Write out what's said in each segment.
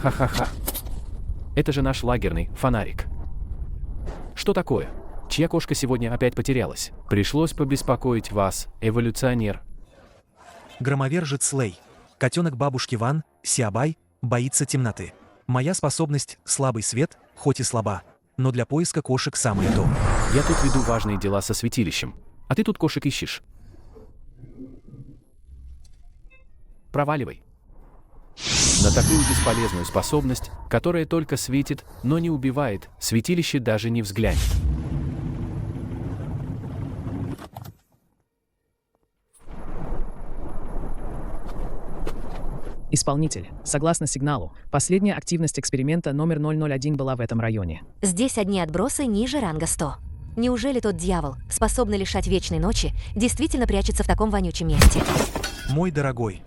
Ха-ха-ха. Это же наш лагерный фонарик. Что такое? Чья кошка сегодня опять потерялась? Пришлось побеспокоить вас, эволюционер. Громовержец Слей. Котенок бабушки Ван, Сиабай, боится темноты. Моя способность — слабый свет, хоть и слаба, но для поиска кошек самое то. Я тут веду важные дела со святилищем, а ты тут кошек ищешь. Проваливай. На такую бесполезную способность, которая только светит, но не убивает, святилище даже не взглянет. Исполнитель, согласно сигналу, последняя активность эксперимента номер 001 была в этом районе. Здесь одни отбросы ниже ранга 100. Неужели тот дьявол, способный лишать вечной ночи, действительно прячется в таком вонючем месте? Мой дорогой.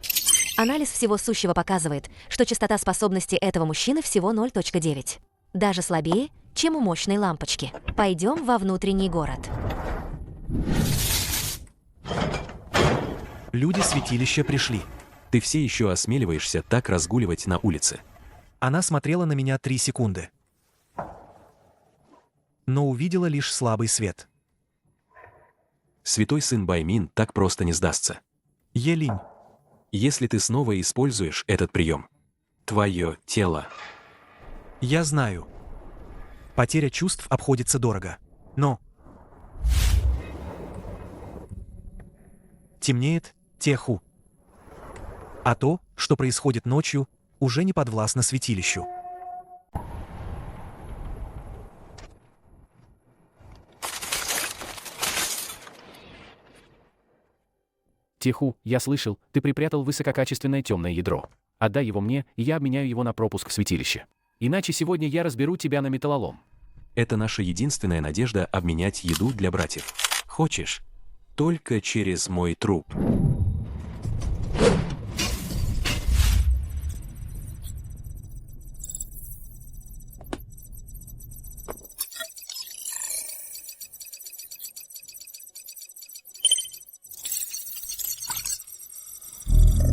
Анализ всего сущего показывает, что частота способности этого мужчины всего 0.9. Даже слабее, чем у мощной лампочки. Пойдем во внутренний город. Люди святилища пришли. Ты все еще осмеливаешься так разгуливать на улице. Она смотрела на меня 3 секунды. Но увидела лишь слабый свет. Святой сын Баймин так просто не сдастся. Елинь. Если ты снова используешь этот прием, твое тело... Я знаю. Потеря чувств обходится дорого. Но... Темнеет Теху. А то, что происходит ночью, уже не подвластно святилищу. Теху, я слышал, ты припрятал высококачественное темное ядро. Отдай его мне, и я обменяю его на пропуск в святилище. Иначе сегодня я разберу тебя на металлолом. Это наша единственная надежда обменять еду для братьев. Хочешь? Только через мой труп.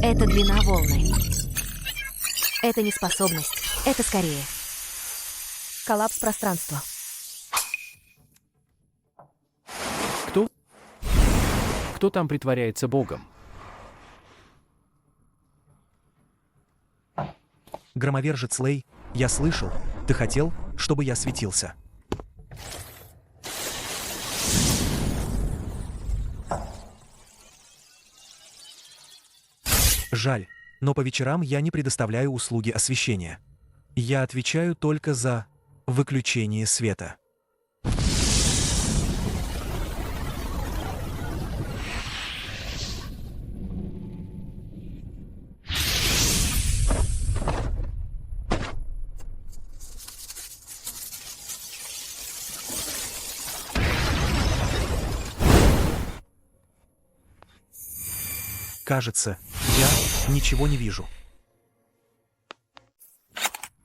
Это длина волны. Это не способность. Это скорее коллапс пространства. Кто там притворяется Богом? Громовержец Лей, я слышал, ты хотел, чтобы я светился. Жаль, но по вечерам я не предоставляю услуги освещения. Я отвечаю только за выключение света. Кажется, я ничего не вижу.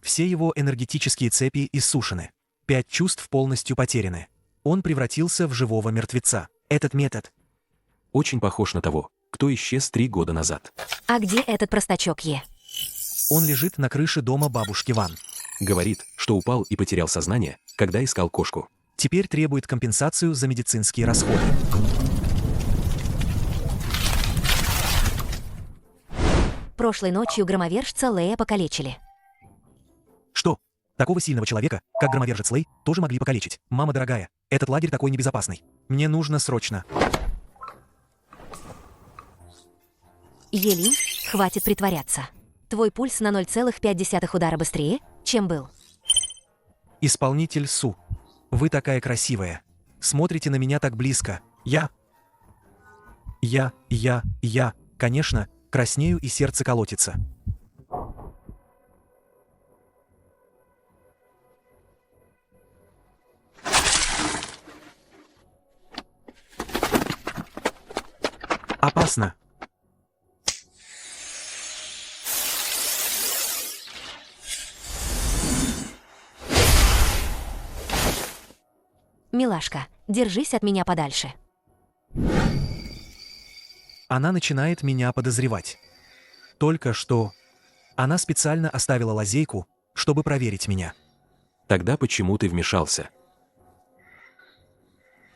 Все его энергетические цепи иссушены. 5 чувств полностью потеряны. Он превратился в живого мертвеца. Этот метод Очень похож на того, кто исчез 3 года назад. А где этот простачок Е? Он лежит на крыше дома бабушки Ван. Говорит, что упал и потерял сознание, когда искал кошку. Теперь требует компенсацию за медицинские расходы. Прошлой ночью громовержца Лея покалечили. Что? Такого сильного человека, как громовержец Лей, тоже могли покалечить. Мама дорогая, этот лагерь такой небезопасный. Мне нужно срочно. Елинь, хватит притворяться. Твой пульс на 0,5 удара быстрее, чем был. Исполнитель Су. Вы такая красивая. Смотрите на меня так близко. Я, конечно, краснею и сердце колотится. Опасно. Милашка, держись от меня подальше. Она начинает меня подозревать. Только что Она специально оставила лазейку, чтобы проверить меня. Тогда почему ты вмешался?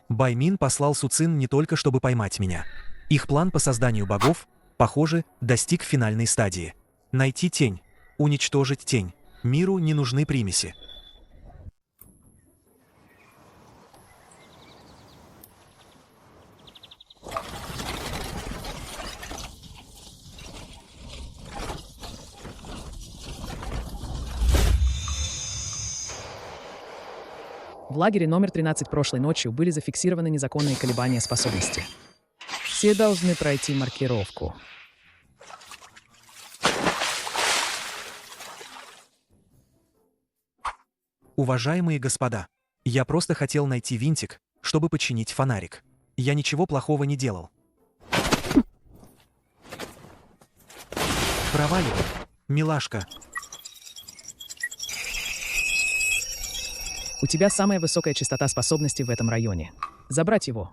Баймин послал Суцин не только чтобы поймать меня. Их план по созданию богов, похоже, достиг финальной стадии. Найти тень, уничтожить тень. Миру не нужны примеси. В лагере номер 13 прошлой ночью были зафиксированы незаконные колебания способности. Все должны пройти маркировку. Уважаемые господа, я просто хотел найти винтик, чтобы починить фонарик. Я ничего плохого не делал. Проваливай, милашка. У тебя самая высокая частота способности в этом районе. Забрать его.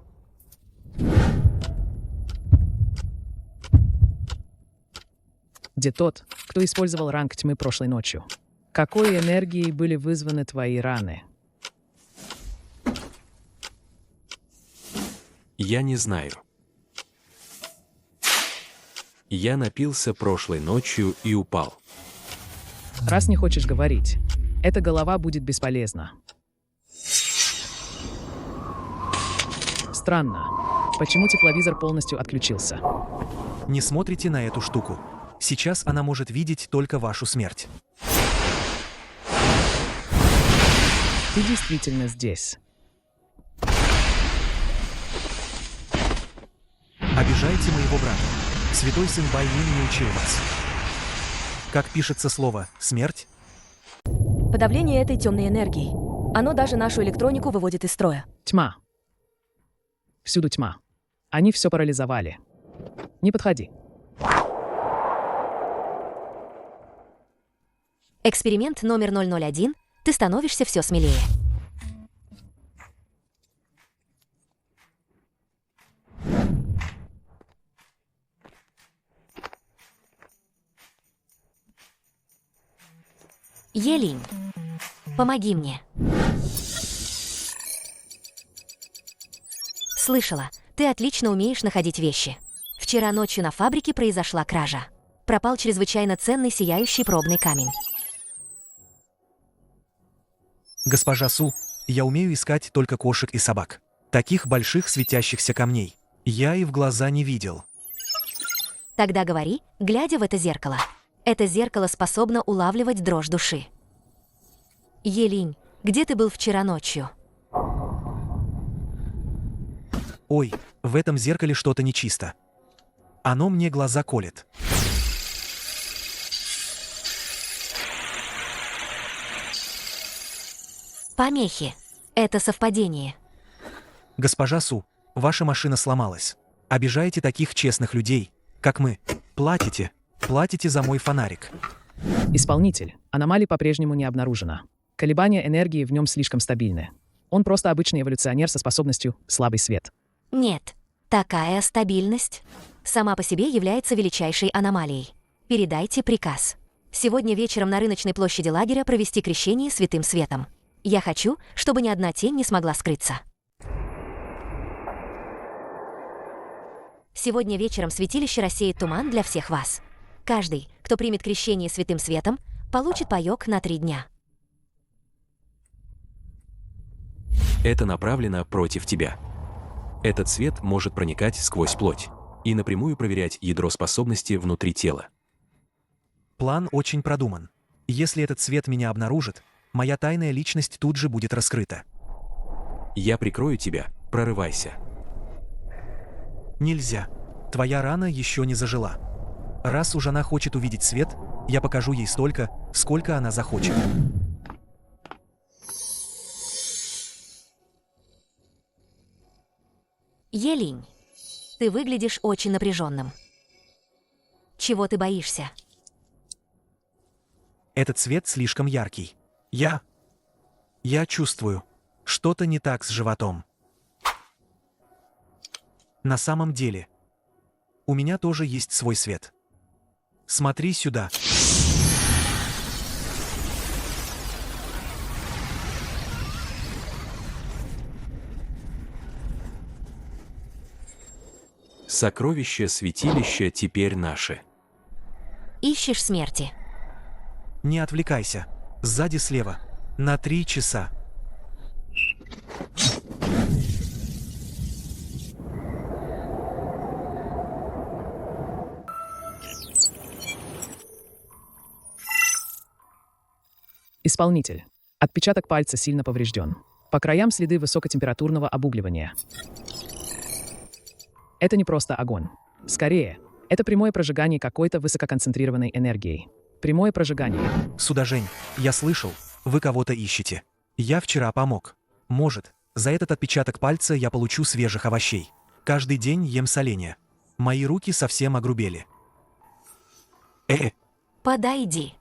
Где тот, кто использовал ранг тьмы прошлой ночью? Какой энергией были вызваны твои раны? Я не знаю. Я напился прошлой ночью и упал. Раз не хочешь говорить, эта голова будет бесполезна. Странно. Почему тепловизор полностью отключился? Не смотрите на эту штуку. Сейчас она может видеть только вашу смерть. Ты действительно здесь. Обижаете моего брата. Святой сын Баймин не учил вас. Как пишется слово «смерть»? Подавление этой темной энергии. Оно даже нашу электронику выводит из строя. Тьма. Всюду тьма. Они все парализовали. Не подходи. Эксперимент номер 001. Ты становишься все смелее. Елинь, помоги мне. Слышала, ты отлично умеешь находить вещи. Вчера ночью на фабрике произошла кража. Пропал чрезвычайно ценный сияющий пробный камень. Госпожа Су, я умею искать только кошек и собак. Таких больших светящихся камней я и в глаза не видел. Тогда говори, глядя в это зеркало. Это зеркало способно улавливать дрожь души. Елинь, где ты был вчера ночью? Ой, в этом зеркале что-то нечисто. Оно мне глаза колет. Помехи. Это совпадение. Госпожа Су, ваша машина сломалась. Обижаете таких честных людей, как мы. Платите за мой фонарик. Исполнитель. Аномалий по-прежнему не обнаружено. Колебания энергии в нем слишком стабильны. Он просто обычный эволюционер со способностью «слабый свет». Нет, такая стабильность сама по себе является величайшей аномалией. Передайте приказ. Сегодня вечером на рыночной площади лагеря провести крещение святым светом. Я хочу, чтобы ни одна тень не смогла скрыться. Сегодня вечером святилище рассеет туман для всех вас. Каждый, кто примет крещение святым светом, получит паёк на 3 дня. Это направлено против тебя. Этот свет может проникать сквозь плоть и напрямую проверять ядро способности внутри тела. План очень продуман. Если этот свет меня обнаружит, моя тайная личность тут же будет раскрыта. Я прикрою тебя, прорывайся. Нельзя. Твоя рана еще не зажила. Раз уж она хочет увидеть свет, я покажу ей столько, сколько она захочет. Елинь, ты выглядишь очень напряженным. Чего ты боишься? Этот свет слишком яркий. Я чувствую, что-то не так с животом. На самом деле, у меня тоже есть свой свет. Смотри сюда. Сокровища святилища теперь наши. Ищешь смерти. Не отвлекайся. Сзади слева. На 3 часа. Исполнитель. Отпечаток пальца сильно поврежден. По краям следы высокотемпературного обугливания. Это не просто огонь. Скорее, это прямое прожигание какой-то высококонцентрированной энергией. Прямое прожигание. Судажень, я слышал, вы кого-то ищете. Я вчера помог. Может, за этот отпечаток пальца я получу свежих овощей. Каждый день ем соленья. Мои руки совсем огрубели. Подойди.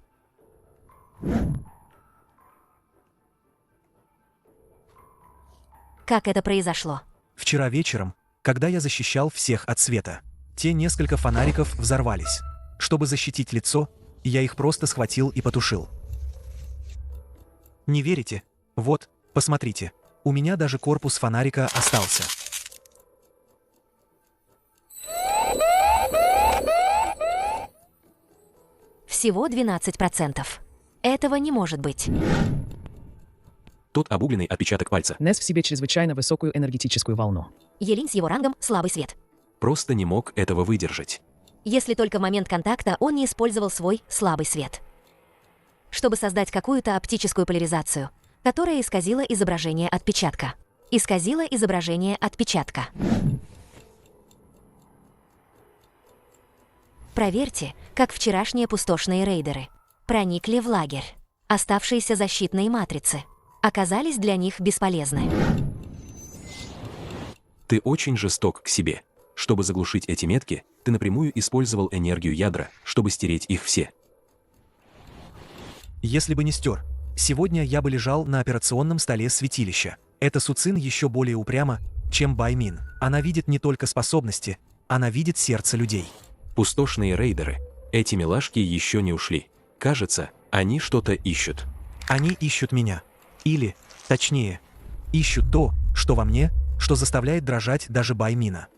Как это произошло? Вчера вечером, когда я защищал всех от света, те несколько фонариков взорвались. Чтобы защитить лицо, я их просто схватил и потушил. Не верите? Вот, посмотрите. У меня даже корпус фонарика остался. Всего 12%. Этого не может быть. Тот обугленный отпечаток пальца. Нес в себе чрезвычайно высокую энергетическую волну. Елинь с его рангом — слабый свет. Просто не мог этого выдержать. Если только в момент контакта он не использовал свой слабый свет. Чтобы создать какую-то оптическую поляризацию, которая исказила изображение отпечатка. Исказила изображение отпечатка. Проверьте, как вчерашние пустошные рейдеры проникли в лагерь. Оставшиеся защитные матрицы оказались для них бесполезны. Ты очень жесток к себе. Чтобы заглушить эти метки, ты напрямую использовал энергию ядра, чтобы стереть их все. Если бы не стер, сегодня я бы лежал на операционном столе святилища. Эта Суцин еще более упряма, чем Баймин. Она видит не только способности, она видит сердце людей. Пустошные рейдеры. Эти милашки еще не ушли. Кажется, они что-то ищут. Они ищут меня. Или, точнее, ищут то, что во мне, что заставляет дрожать даже Баймина.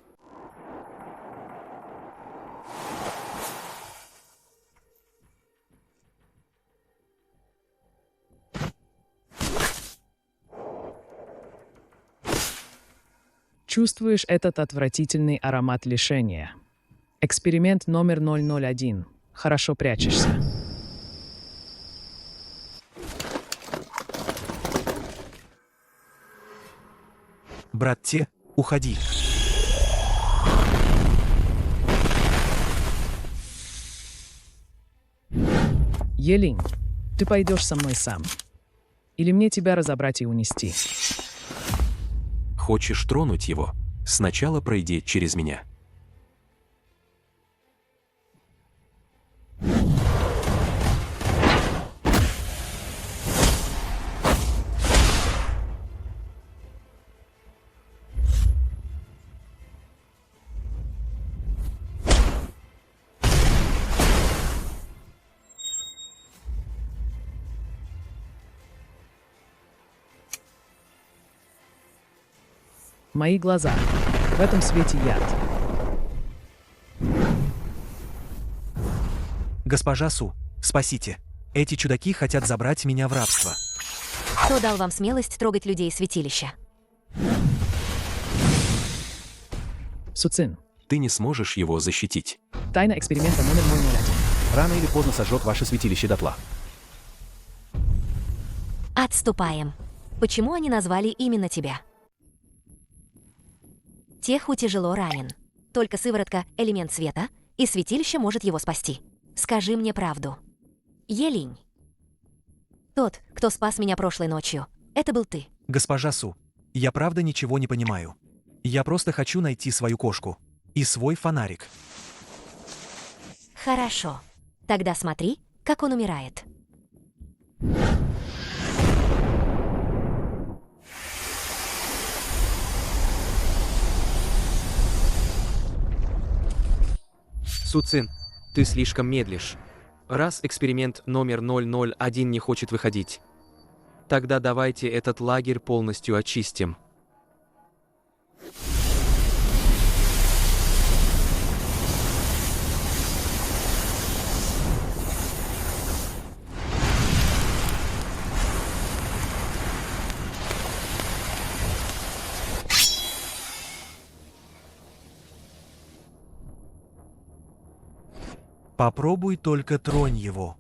Чувствуешь этот отвратительный аромат лишения? Эксперимент номер 001. Хорошо прячешься. Брат Те, уходи. Елинь, ты пойдешь со мной сам. Или мне тебя разобрать и унести? Хочешь тронуть его? Сначала пройди через меня. Мои глаза. В этом свете яд. Госпожа Су, спасите. Эти чудаки хотят забрать меня в рабство. Кто дал вам смелость трогать людей святилища? Суцин. Ты не сможешь его защитить. Тайна эксперимента номер 001. Рано или поздно сожжет ваше святилище дотла. Отступаем. Почему они назвали именно тебя? Теху тяжело ранен. Только сыворотка — элемент света, и святилище может его спасти. Скажи мне правду. Елинь. Тот, кто спас меня прошлой ночью, это был ты. Госпожа Су, я правда ничего не понимаю. Я просто хочу найти свою кошку. И свой фонарик. Хорошо. Тогда смотри, как он умирает. Суцин, ты слишком медлишь. Раз эксперимент номер 001 не хочет выходить, тогда давайте этот лагерь полностью очистим. Попробуй только тронь его.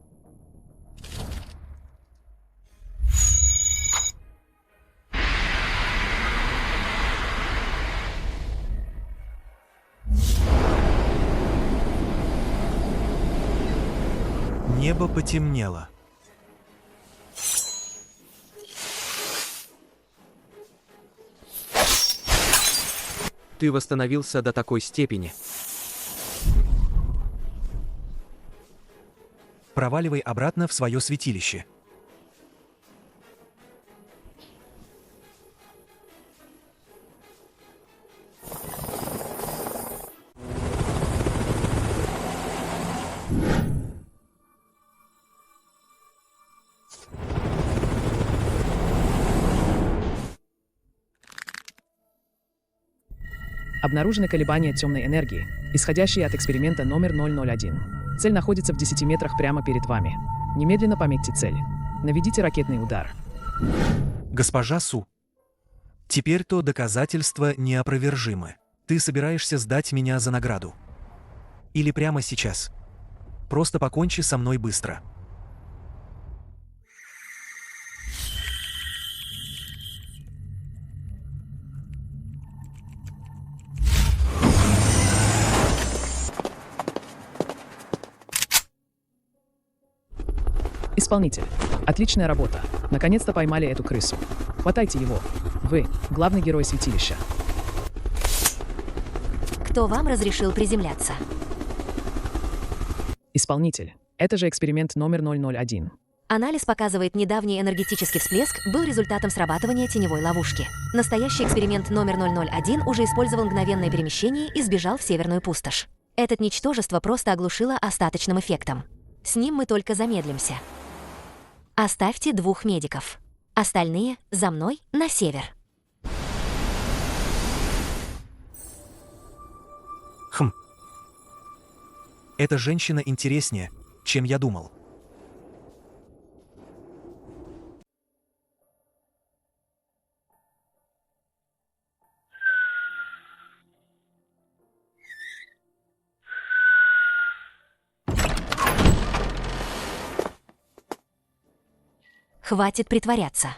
Небо потемнело. Ты восстановился до такой степени. Проваливай обратно в свое святилище. Обнаружены колебания темной энергии, исходящие от эксперимента номер 001. Цель находится в 10 метрах прямо перед вами. Немедленно пометьте цель. Наведите ракетный удар. Госпожа Су, теперь то доказательства неопровержимы. Ты собираешься сдать меня за награду? Или прямо сейчас? Просто покончи со мной быстро. Исполнитель. Отличная работа. Наконец-то поймали эту крысу. Хватайте его. Вы – главный герой святилища. Кто вам разрешил приземляться? Исполнитель. Это же эксперимент номер 001. Анализ показывает, недавний энергетический всплеск был результатом срабатывания теневой ловушки. Настоящий эксперимент номер 001 уже использовал мгновенное перемещение и сбежал в Северную пустошь. Этот ничтожество просто оглушило остаточным эффектом. С ним мы только замедлимся. Оставьте 2 медиков. Остальные за мной на север. Хм. Эта женщина интереснее, чем я думал. Хватит притворяться.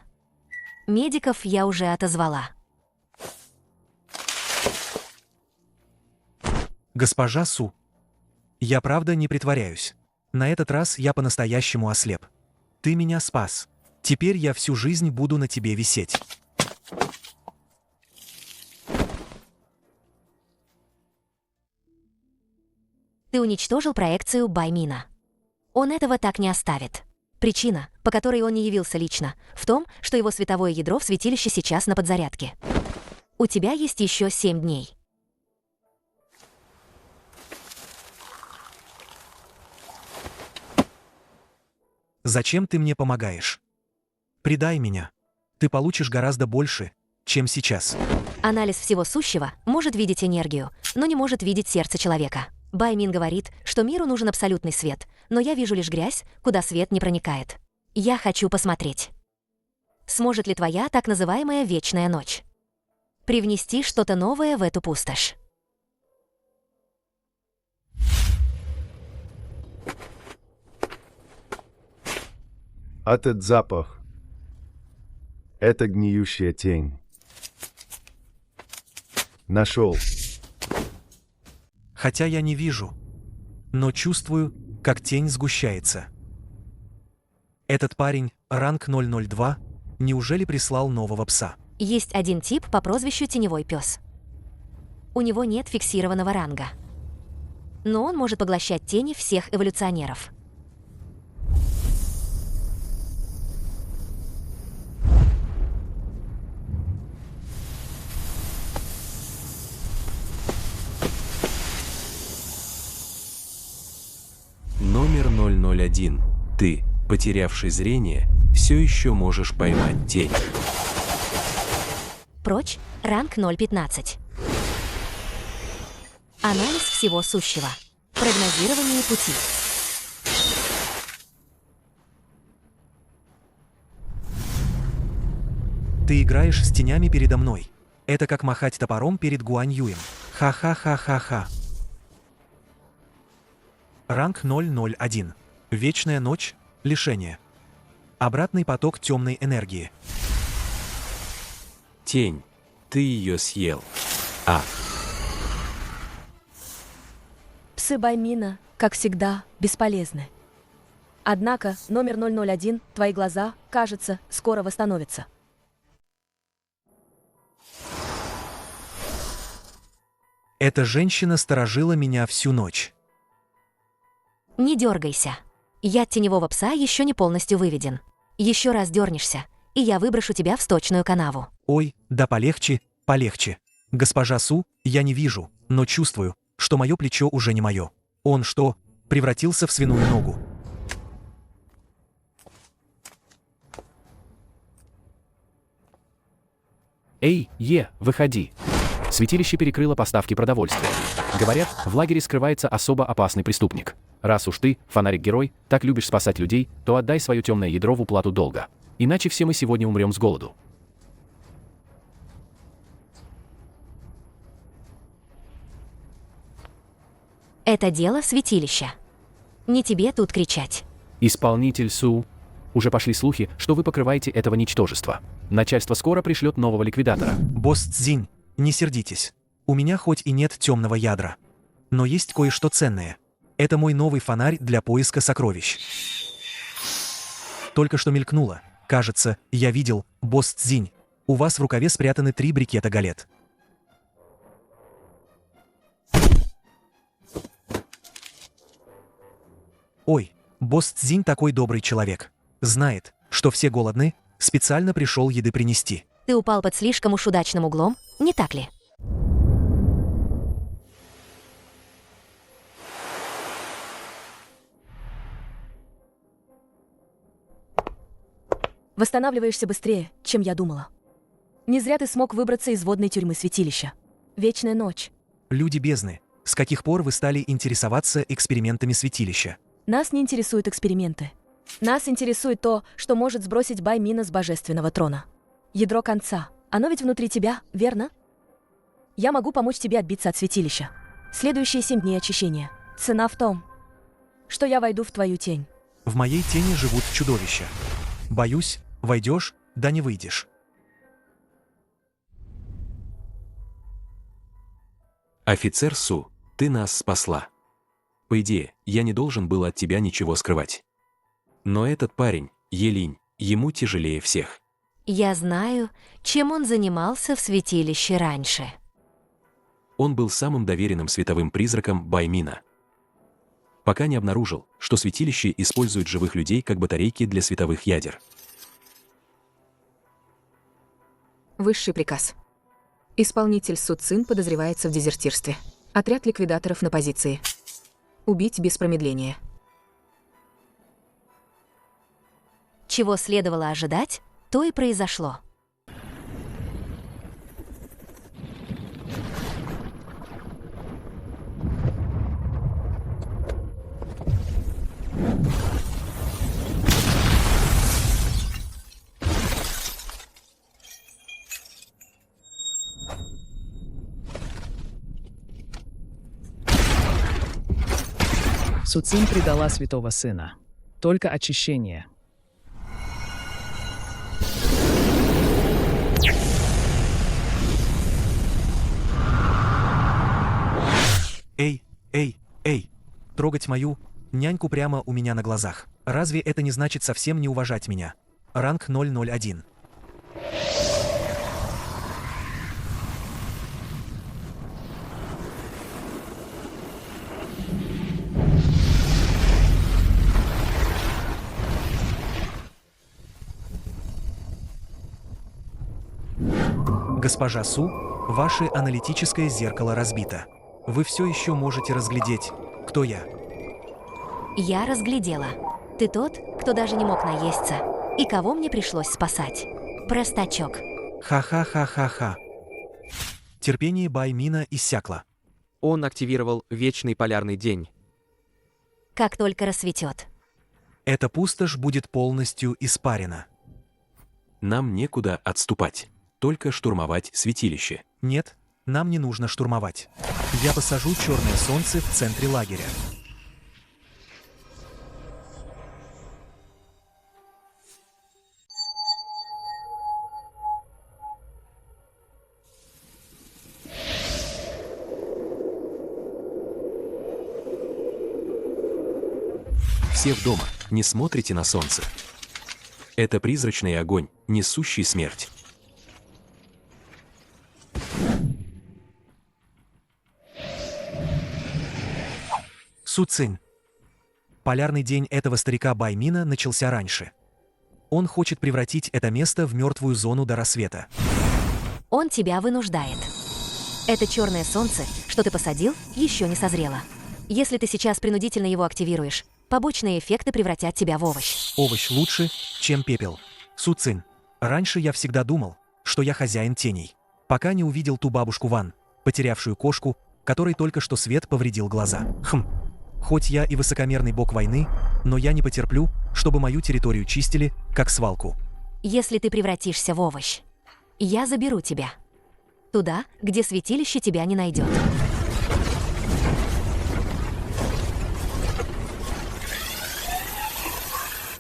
Медиков я уже отозвала. Госпожа Су, я правда не притворяюсь. На этот раз я по-настоящему ослеп. Ты меня спас. Теперь я всю жизнь буду на тебе висеть. Ты уничтожил проекцию Баймина. Он этого так не оставит. Причина, по которой он не явился лично, в том, что его световое ядро в святилище сейчас на подзарядке. У тебя есть еще 7 дней. Зачем ты мне помогаешь? Предай меня. Ты получишь гораздо больше, чем сейчас. Анализ всего сущего может видеть энергию, но не может видеть сердце человека. Баймин говорит, что миру нужен абсолютный свет, но я вижу лишь грязь, куда свет не проникает. Я хочу посмотреть. Сможет ли твоя так называемая вечная ночь привнести что-то новое в эту пустошь? Этот запах — это гниющая тень. Нашел. Хотя я не вижу, но чувствую, как тень сгущается. Этот парень, ранг 002, неужели прислал нового пса? Есть один тип по прозвищу Теневой пес. У него нет фиксированного ранга. Но он может поглощать тени всех эволюционеров. Номер 001. Ты, потерявший зрение, все еще можешь поймать тень. Прочь, ранг 015. Анализ всего сущего. Прогнозирование пути. Ты играешь с тенями передо мной. Это как махать топором перед Гуань Юем. Ха-ха-ха-ха-ха. Ранг 001. Вечная ночь, лишение. Обратный поток темной энергии. Тень. Ты ее съел. Псы Баймина, как всегда, бесполезны. Однако, номер 001, твои глаза, кажется, скоро восстановятся. Эта женщина сторожила меня всю ночь. Не дергайся. Яд теневого пса еще не полностью выведен. Еще раз дернешься, и я выброшу тебя в сточную канаву. Ой, да полегче, полегче. Госпожа Су, я не вижу, но чувствую, что мое плечо уже не мое. Он что, превратился в свиную ногу? Эй, выходи. Святилище перекрыло поставки продовольствия. Говорят, в лагере скрывается особо опасный преступник. Раз уж ты, фонарик-герой, так любишь спасать людей, то отдай свое темное ядро в уплату долга. Иначе все мы сегодня умрем с голоду. Это дело святилища. Не тебе тут кричать. Исполнитель Су. Уже пошли слухи, что вы покрываете этого ничтожества. Начальство скоро пришлет нового ликвидатора. Босс Цзинь, не сердитесь. У меня хоть и нет темного ядра, но есть кое-что ценное. Это мой новый фонарь для поиска сокровищ. Только что мелькнуло. Кажется, я видел, босс Цзинь. У вас в рукаве спрятаны 3 брикета галет. Ой, босс Цзинь такой добрый человек. Знает, что все голодны, специально пришел еды принести. Ты упал под слишком уж удачным углом, не так ли? Восстанавливаешься быстрее, чем я думала. Не зря ты смог выбраться из водной тюрьмы святилища. Вечная ночь. Люди бездны, с каких пор вы стали интересоваться экспериментами святилища? Нас не интересуют эксперименты. Нас интересует то, что может сбросить Баймина с божественного трона. Ядро конца. Оно ведь внутри тебя, верно? Я могу помочь тебе отбиться от святилища. Следующие 7 дней очищения. Цена в том, что я войду в твою тень. В моей тени живут чудовища. Боюсь, войдешь, да не выйдешь. Офицер Су, ты нас спасла. По идее, я не должен был от тебя ничего скрывать. Но этот парень, Елинь, ему тяжелее всех. Я знаю, чем он занимался в святилище раньше. Он был самым доверенным световым призраком Баймина. Пока не обнаружил, что святилище использует живых людей как батарейки для световых ядер. Высший приказ. Исполнитель Су Цин подозревается в дезертирстве. Отряд ликвидаторов на позиции. Убить без промедления. Чего следовало ожидать, то и произошло. Су Цин предала святого сына. Только очищение. Эй, трогать мою няньку прямо у меня на глазах. Разве это не значит совсем не уважать меня? Ранг 001. Госпожа Су, ваше аналитическое зеркало разбито. Вы все еще можете разглядеть, кто я. Я разглядела. Ты тот, кто даже не мог наесться, и кого мне пришлось спасать. Простачок. Ха-ха-ха-ха-ха. Терпение Баймина иссякло. Он активировал Вечный Полярный День. Как только рассветет. Эта пустошь будет полностью испарена. Нам некуда отступать, только штурмовать святилище. Нет, нам не нужно штурмовать. Я посажу черное солнце в центре лагеря. Все в дома, не смотрите на солнце. Это призрачный огонь, несущий смерть. Суцинь. Полярный день этого старика Баймина начался раньше. Он хочет превратить это место в мертвую зону до рассвета. Он тебя вынуждает. Это черное солнце, что ты посадил, еще не созрело. Если ты сейчас принудительно его активируешь, побочные эффекты превратят тебя в овощ. Овощ лучше, чем пепел. Суцинь. Раньше я всегда думал, что я хозяин теней. Пока не увидел ту бабушку Ван, потерявшую кошку, которой только что свет повредил глаза. Хоть я и высокомерный бог войны, но я не потерплю, чтобы мою территорию чистили, как свалку. Если ты превратишься в овощ, я заберу тебя. Туда, где святилище тебя не найдет.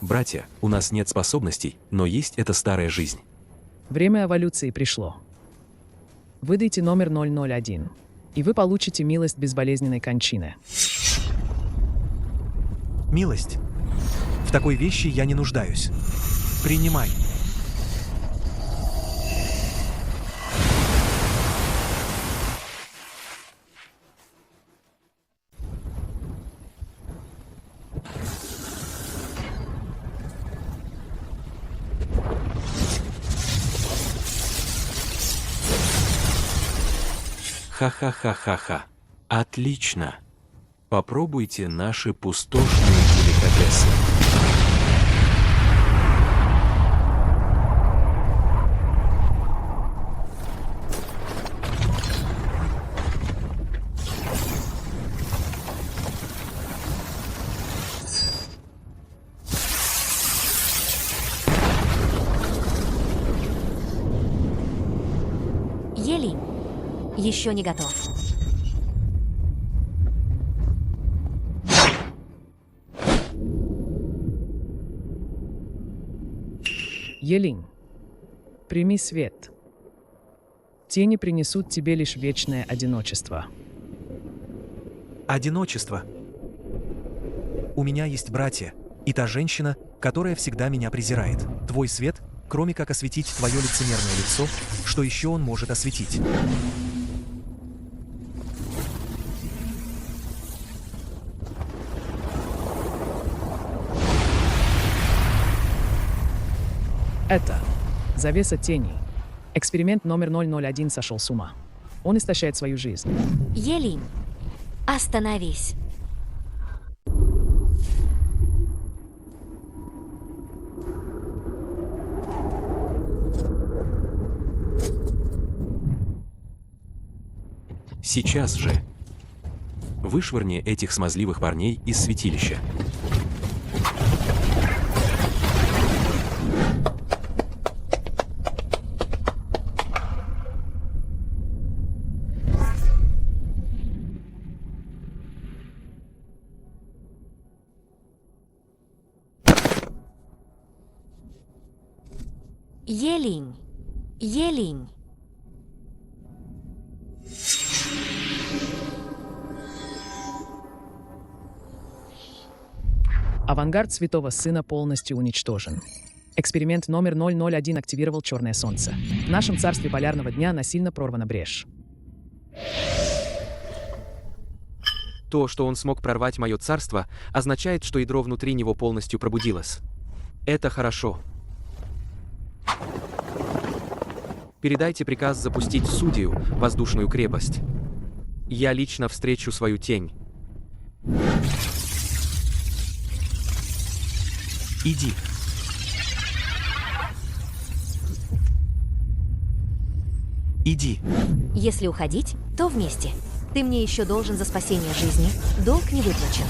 Братья, у нас нет способностей, но есть эта старая жизнь. Время эволюции пришло. Выдайте номер 001, и вы получите милость безболезненной кончины. Милость. В такой вещи я не нуждаюсь. Принимай. Ха-ха-ха-ха-ха. Отлично. Попробуйте наши пустошные деликатесы. Елинь еще не готов. Елинь, прими свет. Тени принесут тебе лишь вечное одиночество. Одиночество. У меня есть братья, и та женщина, которая всегда меня презирает. Твой свет, кроме как осветить твое лицемерное лицо, что еще он может осветить? Это завеса теней. Эксперимент номер 001 сошел с ума. Он истощает свою жизнь. Елинь, остановись. Сейчас же. Вышвырни этих смазливых парней из святилища. Елинь, Елинь. Авангард Святого Сына полностью уничтожен. Эксперимент номер 001 активировал черное солнце. В нашем царстве полярного дня насильно прорвана брешь. То, что он смог прорвать мое царство, означает, что ядро внутри него полностью пробудилось. Это хорошо. Передайте приказ запустить в Судию, воздушную крепость. Я лично встречу свою тень. Иди. Иди. Если уходить, то вместе. Ты мне еще должен за спасение жизни. Долг не выплачен.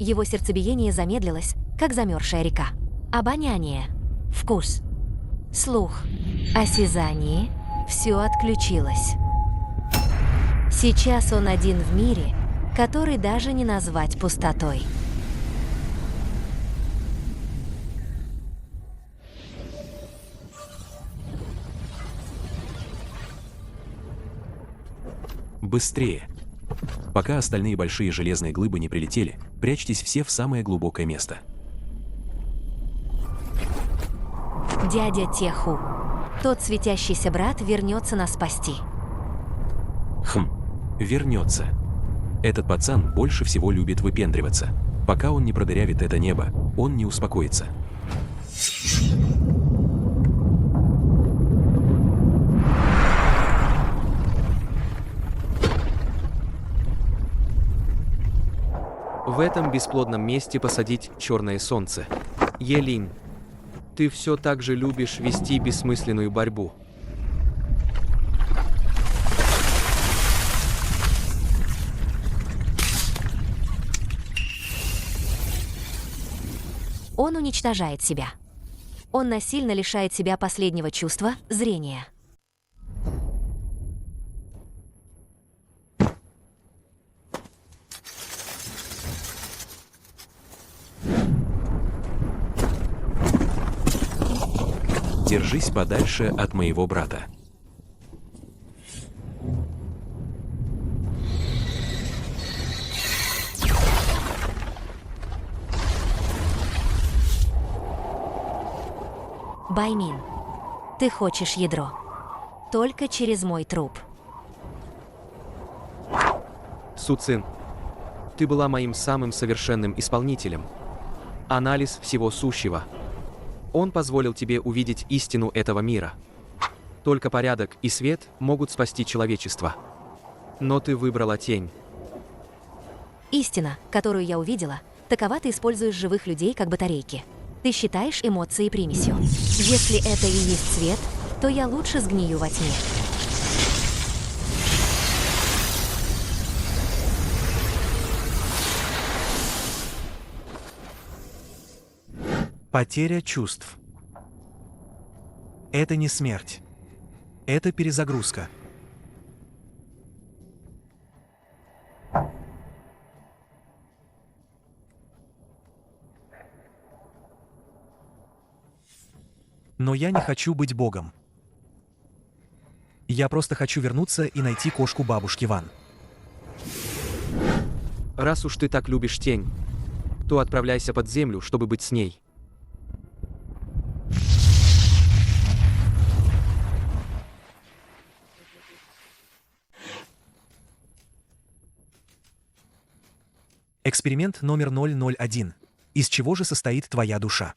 Его сердцебиение замедлилось, как замерзшая река. Обоняние, вкус, слух, осязание — все отключилось. Сейчас он один в мире, который даже не назвать пустотой. Быстрее! Пока остальные большие железные глыбы не прилетели, прячьтесь все в самое глубокое место. Дядя Теху. Тот светящийся брат вернется нас спасти. Вернется. Этот пацан больше всего любит выпендриваться. Пока он не продырявит это небо, он не успокоится. В этом бесплодном месте посадить черное солнце. Елинь, ты все так же любишь вести бессмысленную борьбу. Он уничтожает себя. Он насильно лишает себя последнего чувства — зрения. Держись подальше от моего брата. Баймин, ты хочешь ядро. Только через мой труп. Суцин, ты была моим самым совершенным исполнителем. Анализ всего сущего. Он позволил тебе увидеть истину этого мира. Только порядок и свет могут спасти человечество. Но ты выбрала тень. Истина, которую я увидела, такова: ты используешь живых людей как батарейки. Ты считаешь эмоции примесью. Если это и есть свет, то я лучше сгнию во тьме. Потеря чувств. Это не смерть. Это перезагрузка. Но я не хочу быть богом. Я просто хочу вернуться и найти кошку бабушки Ван. Раз уж ты так любишь тень, то отправляйся под землю, чтобы быть с ней. Эксперимент номер 001. Из чего же состоит твоя душа?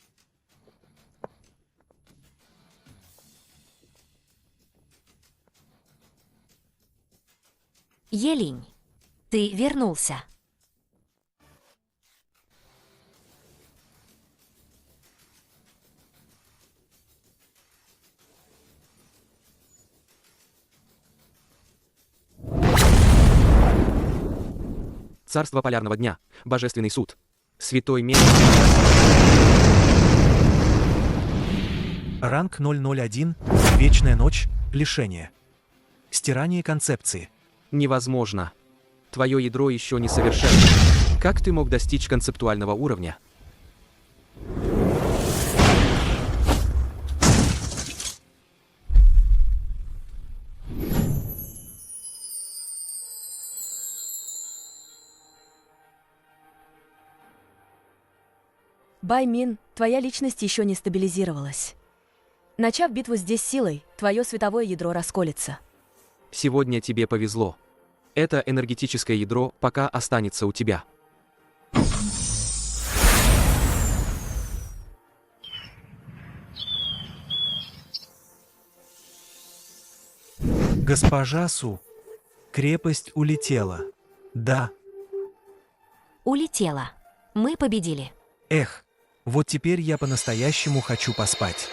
Елинь, ты вернулся. Царство полярного дня, божественный суд, святой меч. Ранг 001. Вечная ночь. Лишение. Стирание концепции. Невозможно. Твое ядро еще не совершенно. Как ты мог достичь концептуального уровня? Баймин, твоя личность еще не стабилизировалась. Начав битву здесь силой, твое световое ядро расколется. Сегодня тебе повезло. Это энергетическое ядро пока останется у тебя. Госпожа Су. Крепость улетела. Да. Улетела. Мы победили. Эх, вот теперь я по-настоящему хочу поспать.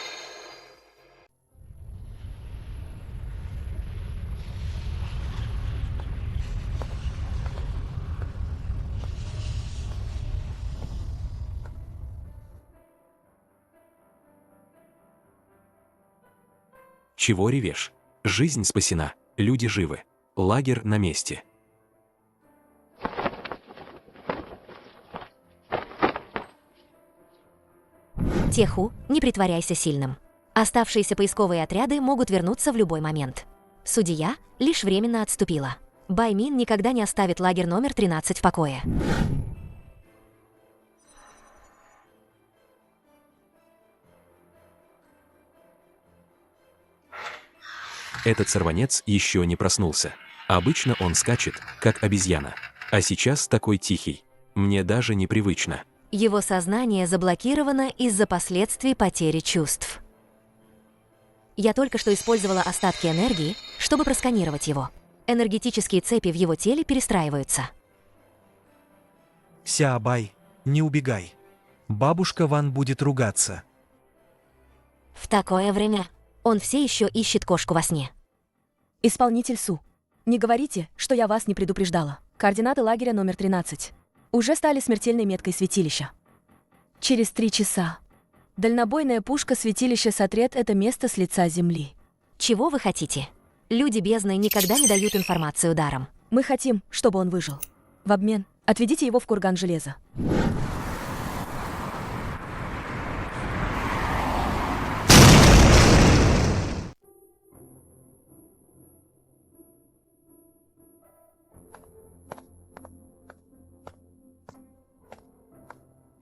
Чего ревешь? Жизнь спасена, люди живы. Лагерь на месте. Теху, не притворяйся сильным. Оставшиеся поисковые отряды могут вернуться в любой момент. Судья лишь временно отступила. Баймин никогда не оставит лагерь номер 13 в покое. Этот сорванец еще не проснулся. Обычно он скачет, как обезьяна. А сейчас такой тихий. Мне даже непривычно. Его сознание заблокировано из-за последствий потери чувств. Я только что использовала остатки энергии, чтобы просканировать его. Энергетические цепи в его теле перестраиваются. Сяобай, не убегай. Бабушка Ван будет ругаться. В такое время он все еще ищет кошку во сне. Исполнитель Су. Не говорите, что я вас не предупреждала. Координаты лагеря номер 13 уже стали смертельной меткой святилища. Через 3 часа. Дальнобойная пушка святилища сотрет это место с лица земли. Чего вы хотите? Люди бездны никогда не дают информацию даром. Мы хотим, чтобы он выжил. В обмен отведите его в курган железа.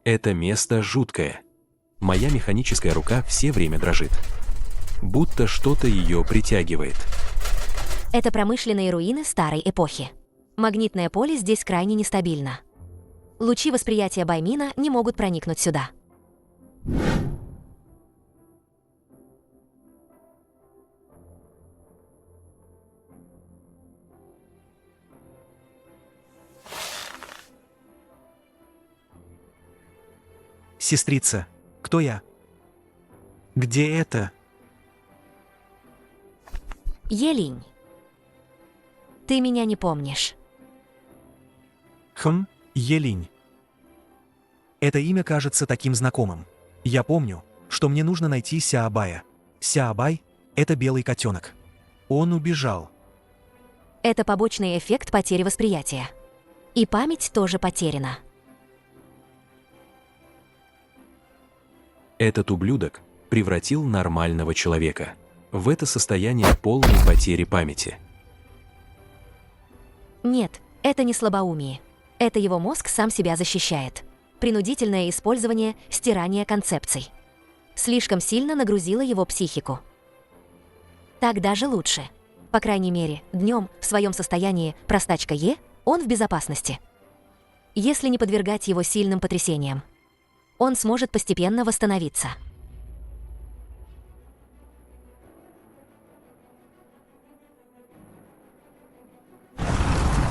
Это место жуткое. Моя механическая рука все время дрожит. Будто что-то ее притягивает. Это промышленные руины старой эпохи. Магнитное поле здесь крайне нестабильно. Лучи восприятия Баймина не могут проникнуть сюда. Сестрица, кто я? Где это? Елинь. Ты меня не помнишь. Елинь. Это имя кажется таким знакомым. Я помню, что мне нужно найти Сяобая. Сяобай — это белый котенок. Он убежал. Это побочный эффект потери восприятия. И память тоже потеряна. Этот ублюдок превратил нормального человека в это состояние полной потери памяти. Нет, это не слабоумие. Это его мозг сам себя защищает. Принудительное использование стирания концепций. Слишком сильно нагрузило его психику. Так даже лучше. По крайней мере, днем в своем состоянии простачка Е он в безопасности. Если не подвергать его сильным потрясениям, он сможет постепенно восстановиться.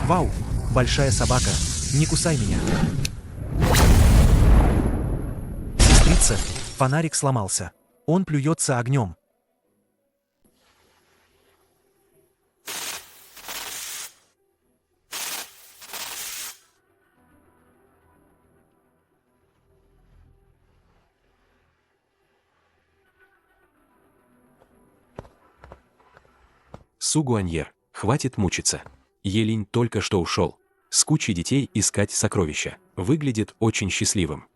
Вау, большая собака, не кусай меня. Сестрица, фонарик сломался. Он плюется огнем. Сугуаньер, хватит мучиться. Елинь только что ушел. С кучей детей искать сокровища. Выглядит очень счастливым.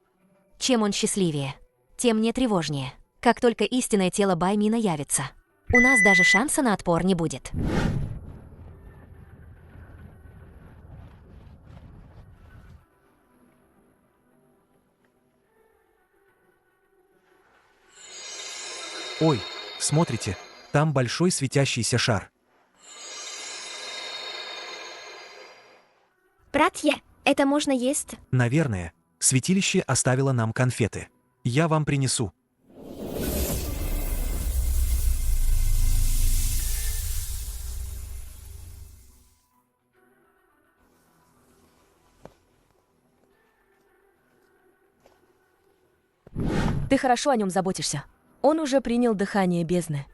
Чем он счастливее, тем мне тревожнее. Как только истинное тело Баймина явится, у нас даже шанса на отпор не будет. Ой, смотрите, там большой светящийся шар. Братья, это можно есть? Наверное, святилище оставило нам конфеты. Я вам принесу. Ты хорошо о нем заботишься. Он уже принял дыхание бездны.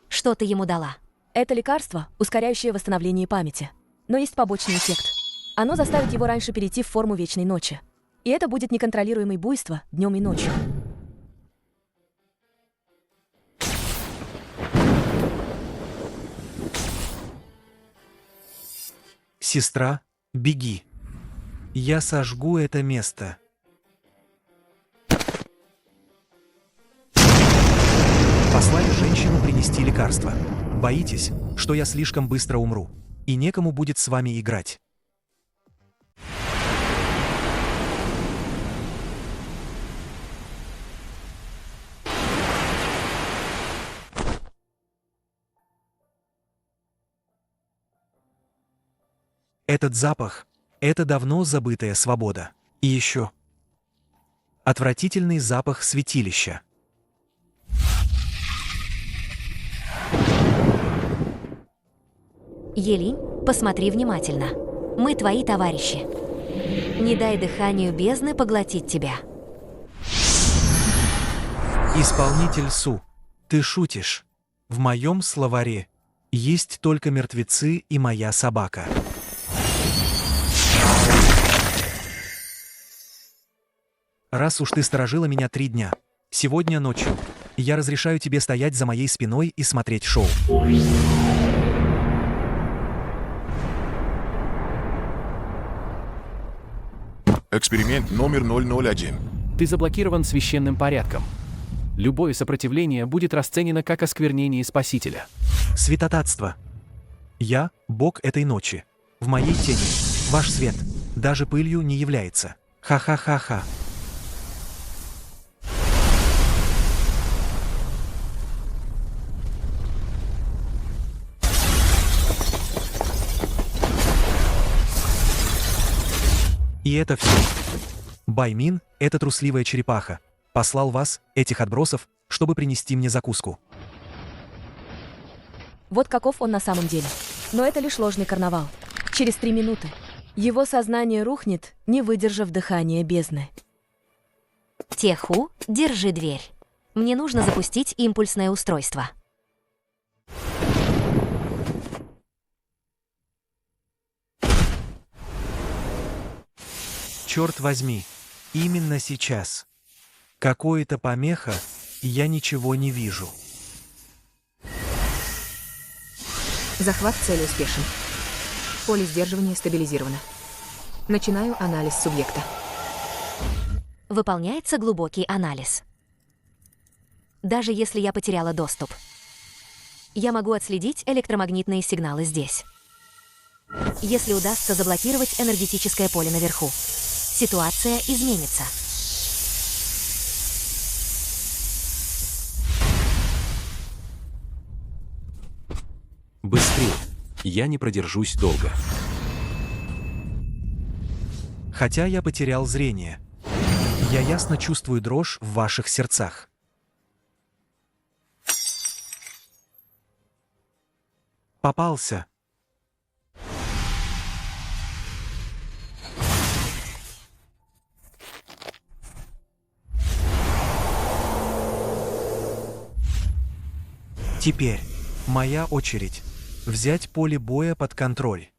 Что ты ему дала? Это лекарство, ускоряющее восстановление памяти. Но есть побочный эффект. Оно заставит его раньше перейти в форму вечной ночи. И это будет неконтролируемое буйство днем и ночью. Сестра, беги. Я сожгу это место. Послали женщину принести лекарство. Боитесь, что я слишком быстро умру, и некому будет с вами играть. Этот запах — это давно забытая свобода. И еще отвратительный запах святилища. Елинь, посмотри внимательно. Мы твои товарищи. Не дай дыханию бездны поглотить тебя. Исполнитель Су, ты шутишь. В моем словаре есть только мертвецы и моя собака. Раз уж ты сторожила меня 3 дня, сегодня ночью я разрешаю тебе стоять за моей спиной и смотреть шоу. Эксперимент номер 001. Ты заблокирован священным порядком. Любое сопротивление будет расценено как осквернение Спасителя. Святотатство. Я — бог этой ночи. В моей тени ваш свет даже пылью не является. Ха-ха-ха-ха. И это все. Баймин, эта трусливая черепаха, послал вас, этих отбросов, чтобы принести мне закуску. Вот каков он на самом деле. Но это лишь ложный карнавал. Через 3 минуты его сознание рухнет, не выдержав дыхания бездны. Теху, держи дверь. Мне нужно запустить импульсное устройство. Черт возьми, именно сейчас. Какое-то помеха, и я ничего не вижу. Захват цели успешен. Поле сдерживания стабилизировано. Начинаю анализ субъекта. Выполняется глубокий анализ. Даже если я потеряла доступ, я могу отследить электромагнитные сигналы здесь. Если удастся заблокировать энергетическое поле наверху, ситуация изменится. Быстрее. Я не продержусь долго. Хотя я потерял зрение, я ясно чувствую дрожь в ваших сердцах. Попался. Теперь моя очередь взять поле боя под контроль.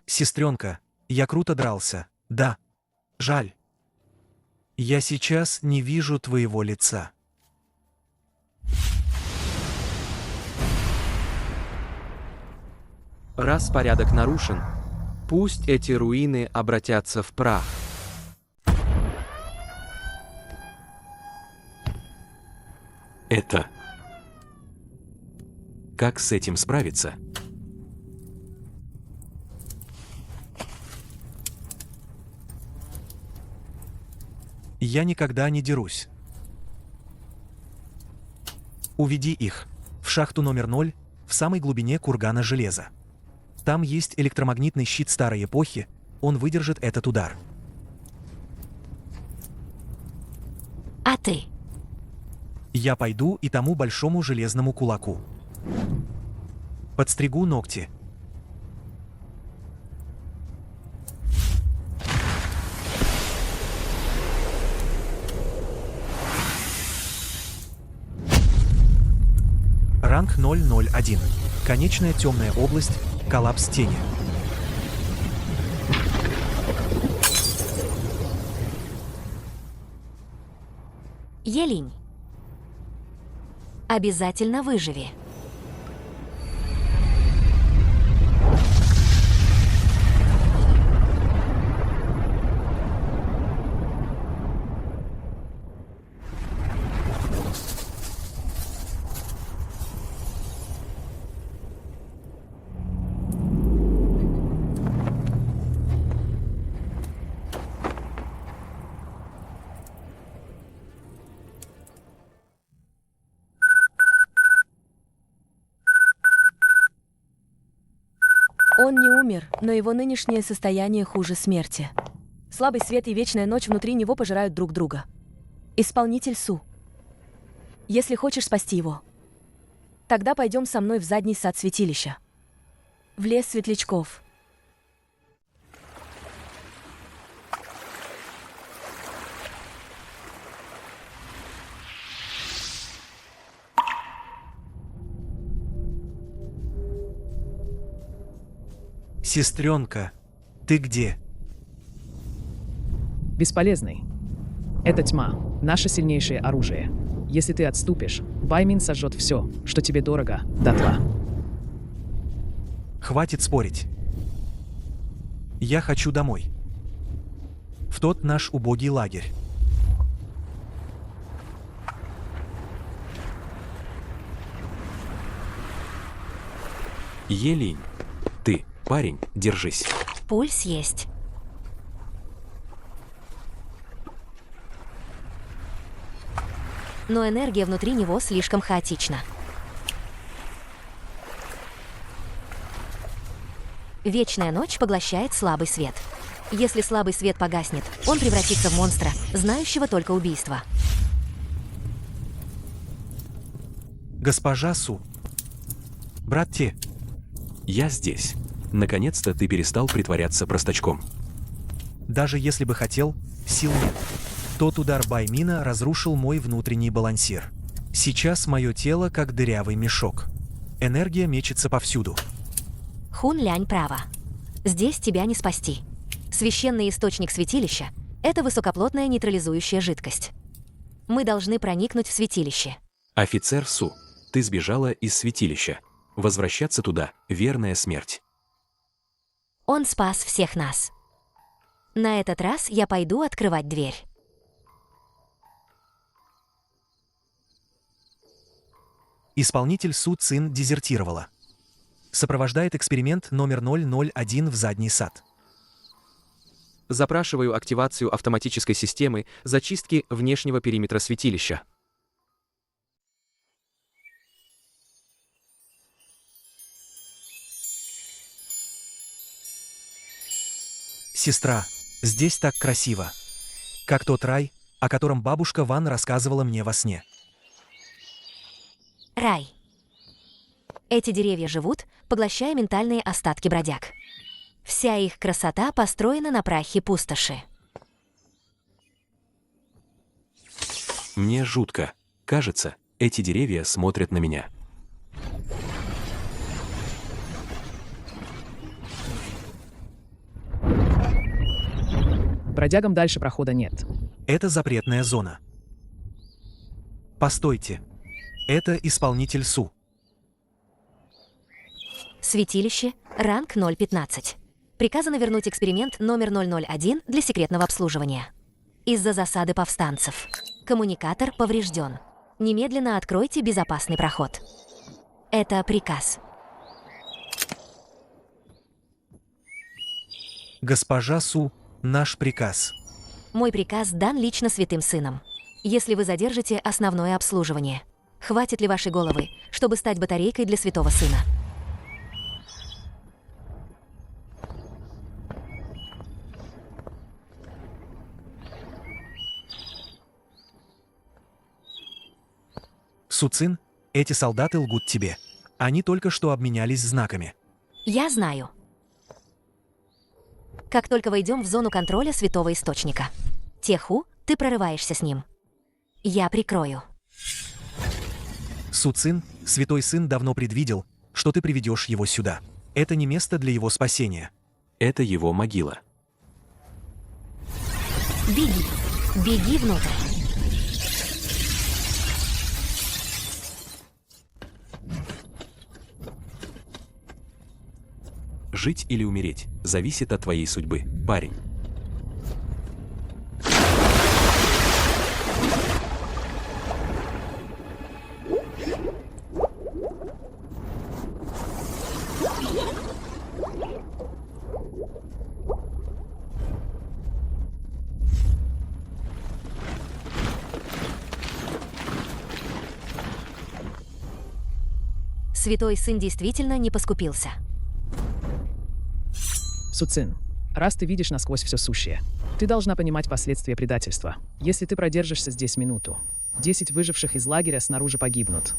Сестренка, я круто дрался, да. Жаль. Я сейчас не вижу твоего лица. Раз порядок нарушен, пусть эти руины обратятся в прах. Это... Как с этим справиться? Я никогда не дерусь. Уведи их в шахту номер 0 в самой глубине кургана железа. Там есть электромагнитный щит старой эпохи, он выдержит этот удар. А ты? Я пойду и тому большому железному кулаку. Подстригу ногти. Ранг 001. Конечная темная область. Коллапс тени. Елинь. Обязательно выживи. Он не умер, но его нынешнее состояние хуже смерти. Слабый свет и вечная ночь внутри него пожирают друг друга. Исполнитель Су. Если хочешь спасти его, тогда пойдем со мной в задний сад святилища. В лес светлячков. Сестренка, ты где? Бесполезный. Это тьма, наше сильнейшее оружие. Если ты отступишь, Баймин сожжет все, что тебе дорого, дотла. Хватит спорить. Я хочу домой. В тот наш убогий лагерь. Елинь, ты, парень, держись. Пульс есть. Но энергия внутри него слишком хаотична. Вечная ночь поглощает слабый свет. Если слабый свет погаснет, он превратится в монстра, знающего только убийство. Госпожа Су. Брат Те. Я здесь. Наконец-то ты перестал притворяться простачком. Даже если бы хотел, сил нет. Тот удар Баймина разрушил мой внутренний балансир. Сейчас мое тело как дырявый мешок. Энергия мечется повсюду. Хун Лянь права. Здесь тебя не спасти. Священный источник святилища — это высокоплотная нейтрализующая жидкость. Мы должны проникнуть в святилище. Офицер Су, ты сбежала из святилища. Возвращаться туда — верная смерть. Он спас всех нас. На этот раз я пойду открывать дверь. Исполнитель Су Цин дезертировала. Сопровождает эксперимент номер 001 в задний сад. Запрашиваю активацию автоматической системы зачистки внешнего периметра святилища. Сестра, здесь так красиво. Как тот рай, о котором бабушка Ван рассказывала мне во сне. Рай. Эти деревья живут, поглощая ментальные остатки бродяг. Вся их красота построена на прахе пустоши. Мне жутко. Кажется, эти деревья смотрят на меня. Бродягам дальше прохода нет. Это запретная зона. Постойте. Это исполнитель Су. Святилище, ранг 015. Приказано вернуть эксперимент номер 001 для секретного обслуживания. Из-за засады повстанцев. Коммуникатор поврежден. Немедленно откройте безопасный проход. Это приказ. Госпожа Су, наш приказ. Мой приказ дан лично святым сыном. Если вы задержите основное обслуживание, хватит ли вашей головы, чтобы стать батарейкой для святого сына? Су Цин, эти солдаты лгут тебе. Они только что обменялись знаками. Я знаю. Как только войдем в зону контроля святого источника. Теху, ты прорываешься с ним. Я прикрою. Су Цин, святой сын давно предвидел, что ты приведешь его сюда. Это не место для его спасения. Это его могила. Беги. Беги внутрь. Жить или умереть зависит от твоей судьбы, парень. Святой сын действительно не поскупился. Суцин, раз ты видишь насквозь все сущее, ты должна понимать последствия предательства. Если ты продержишься здесь минуту, 10 выживших из лагеря снаружи погибнут.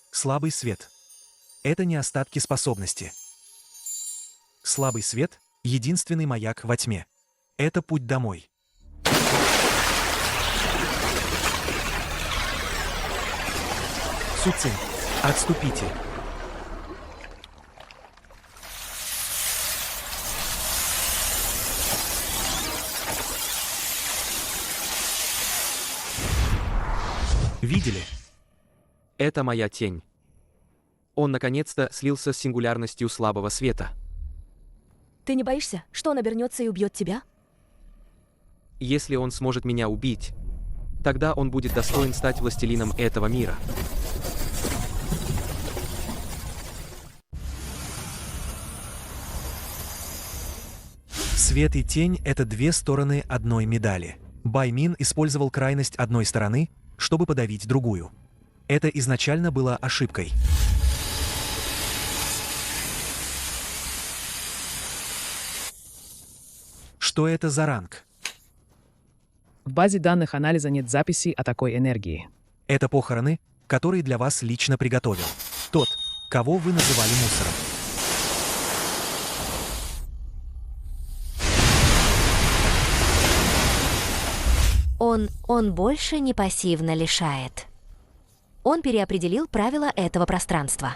Слабый свет. Это не остатки способности. Слабый свет — единственный маяк во тьме. Это путь домой. Суцин, отступите. Видели? Это моя тень. Он наконец-то слился с сингулярностью слабого света. Ты не боишься, что он обернется и убьет тебя? Если он сможет меня убить, тогда он будет достоин стать властелином этого мира. Свет и тень — это две стороны одной медали. Баймин использовал крайность одной стороны, чтобы подавить другую. Это изначально было ошибкой. Что это за ранг? В базе данных анализа нет записей о такой энергии. Это похороны, которые для вас лично приготовил тот, кого вы называли мусором. Он больше не пассивно лишает. Он переопределил правила этого пространства.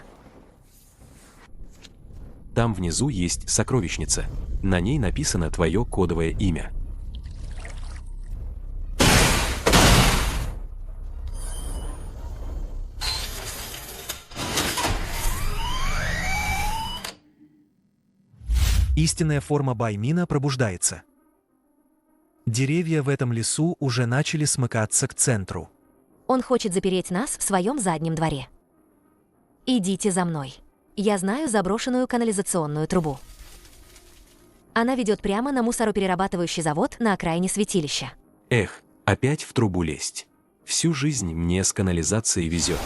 Там внизу есть сокровищница. На ней написано твое кодовое имя. Истинная форма Баймина пробуждается. Деревья в этом лесу уже начали смыкаться к центру. Он хочет запереть нас в своем заднем дворе. Идите за мной. Я знаю заброшенную канализационную трубу. Она ведет прямо на мусороперерабатывающий завод на окраине святилища. Эх, опять в трубу лезть. Всю жизнь мне с канализацией везет.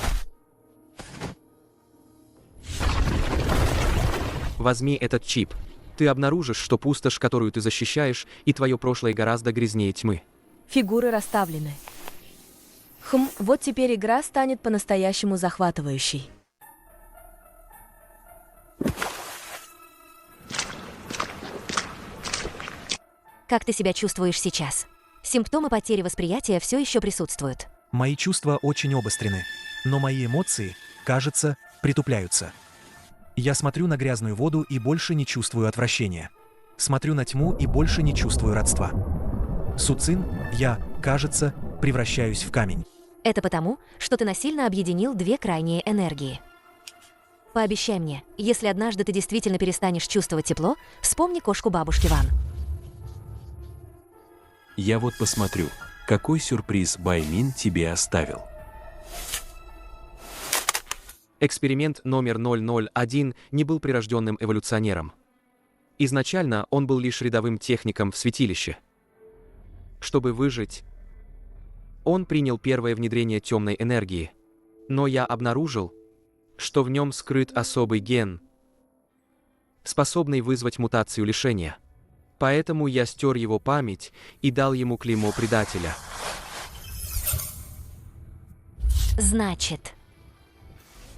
Возьми этот чип. Ты обнаружишь, что пустошь, которую ты защищаешь, и твое прошлое гораздо грязнее тьмы. Фигуры расставлены. Вот теперь игра станет по-настоящему захватывающей. Как ты себя чувствуешь сейчас? Симптомы потери восприятия все еще присутствуют. Мои чувства очень обострены, но мои эмоции, кажется, притупляются. Я смотрю на грязную воду и больше не чувствую отвращения. Смотрю на тьму и больше не чувствую родства. Суцин, я, кажется, превращаюсь в камень. Это потому, что ты насильно объединил две крайние энергии. Пообещай мне, если однажды ты действительно перестанешь чувствовать тепло, вспомни кошку бабушки Ван. Я вот посмотрю, какой сюрприз Баймин тебе оставил. Эксперимент номер 001 не был прирожденным эволюционером. Изначально он был лишь рядовым техником в святилище. Чтобы выжить, он принял первое внедрение темной энергии. Но я обнаружил, что в нем скрыт особый ген, способный вызвать мутацию лишения. Поэтому я стер его память и дал ему клеймо предателя. Значит,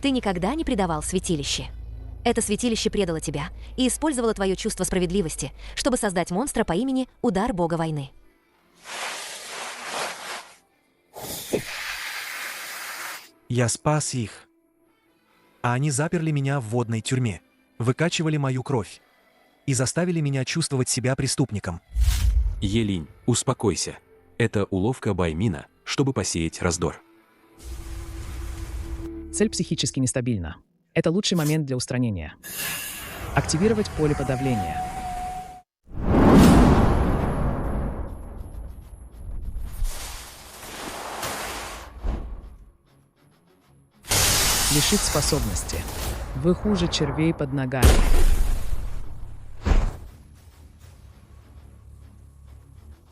ты никогда не предавал святилище. Это святилище предало тебя и использовало твое чувство справедливости, чтобы создать монстра по имени Удар Бога Войны. Я спас их. А они заперли меня в водной тюрьме, выкачивали мою кровь и заставили меня чувствовать себя преступником. Елинь, успокойся. Это уловка Баймина, чтобы посеять раздор. Цель психически нестабильна. Это лучший момент для устранения. Активировать поле подавления. Лишить способности. Вы хуже червей под ногами.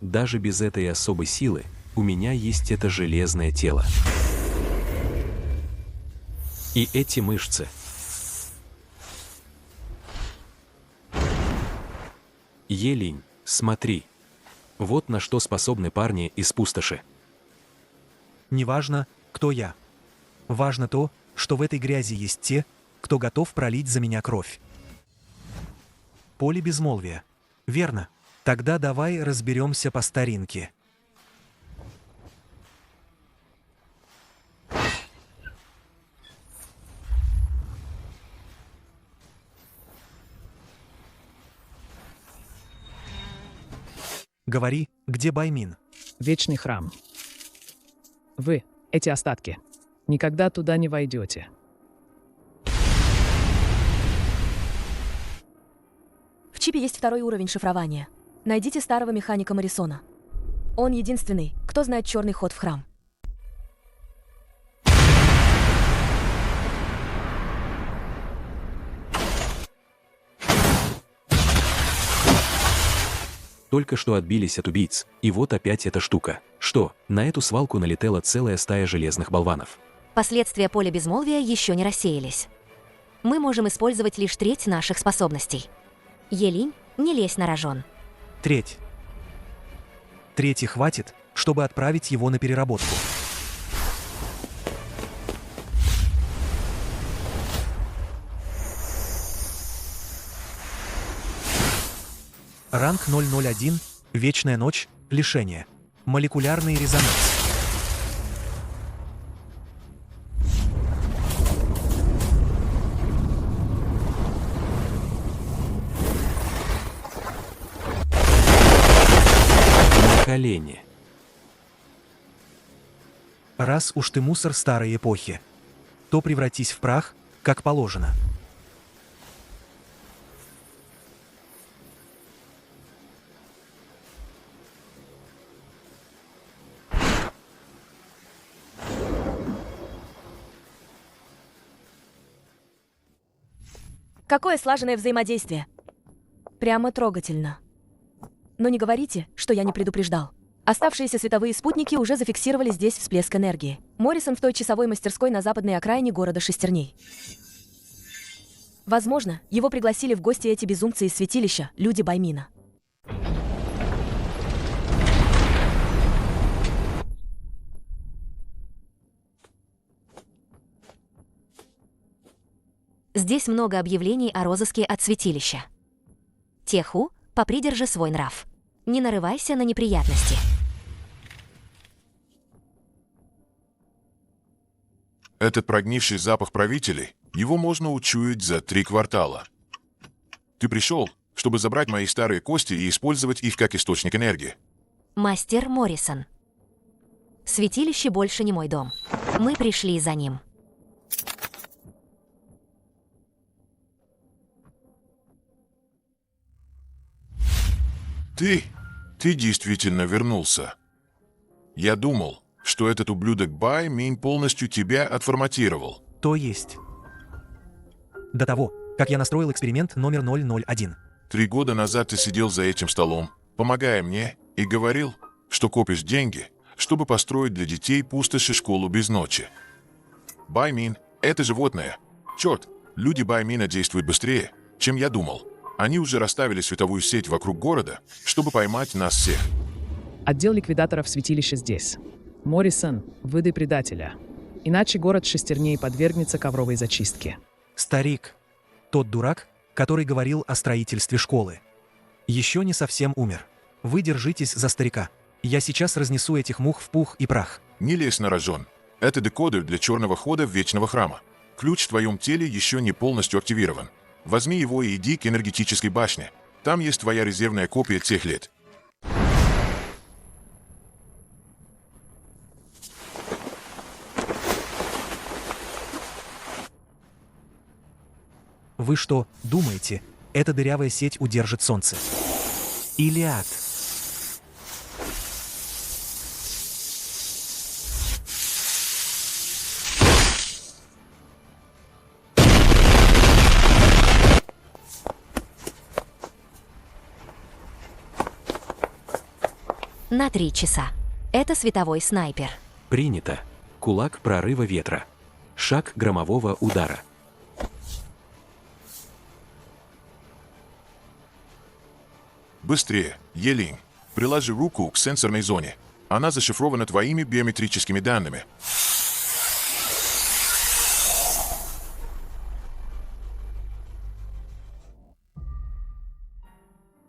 Даже без этой особой силы у меня есть это железное тело. И эти мышцы. Елинь, смотри. Вот на что способны парни из пустоши. Неважно, кто я. Важно то, что в этой грязи есть те, кто готов пролить за меня кровь. Поле безмолвия. Верно. Тогда давай разберемся по старинке. Говори, где Баймин? Вечный храм. Вы, эти остатки, никогда туда не войдете. В чипе есть второй уровень шифрования. Найдите старого механика Моррисона. Он единственный, кто знает черный ход в храм. Только что отбились от убийц, и вот опять эта штука. Что, на эту свалку налетела целая стая железных болванов. Последствия поля безмолвия еще не рассеялись. Мы можем использовать лишь треть наших способностей. Елинь, не лезь на рожон. Треть. Трети хватит, чтобы отправить его на переработку. Ранг 001, Вечная ночь, лишение. Молекулярный резонанс. На колени. Раз уж ты мусор старой эпохи, то превратись в прах, как положено. Какое слаженное взаимодействие. Прямо трогательно. Но не говорите, что я не предупреждал. Оставшиеся световые спутники уже зафиксировали здесь всплеск энергии. Моррисон в той часовой мастерской на западной окраине города Шестерней. Возможно, его пригласили в гости эти безумцы из святилища, люди Баймина. Здесь много объявлений о розыске от святилища. Теху, попридержи свой нрав. Не нарывайся на неприятности. Этот прогнивший запах правителей, его можно учуять за 3 квартала. Ты пришел, чтобы забрать мои старые кости и использовать их как источник энергии. Мастер Моррисон. Святилище больше не мой дом. Мы пришли за ним. Ты действительно вернулся. Я думал, что этот ублюдок Баймин полностью тебя отформатировал. То есть. До того, как я настроил эксперимент номер 001. 3 года назад ты сидел за этим столом, помогая мне, и говорил, что копишь деньги, чтобы построить для детей пустоши школу без ночи. Баймин — это животное. Черт, люди Баймина действуют быстрее, чем я думал. Они уже расставили световую сеть вокруг города, чтобы поймать нас всех. Отдел ликвидаторов святилища здесь. Моррисон, выдай предателя. Иначе город Шестерней подвергнется ковровой зачистке. Старик. Тот дурак, который говорил о строительстве школы. Еще не совсем умер. Вы держитесь за старика. Я сейчас разнесу этих мух в пух и прах. Не лезь на рожон. Это декодер для черного хода в Вечного храма. Ключ в твоем теле еще не полностью активирован. Возьми его и иди к энергетической башне. Там есть твоя резервная копия тех лет. Вы что, думаете, эта дырявая сеть удержит солнце? Или ад? На 3 часа. Это световой снайпер. Принято. Кулак прорыва ветра. Шаг громового удара. Быстрее, Елинь. Приложи руку к сенсорной зоне. Она зашифрована твоими биометрическими данными.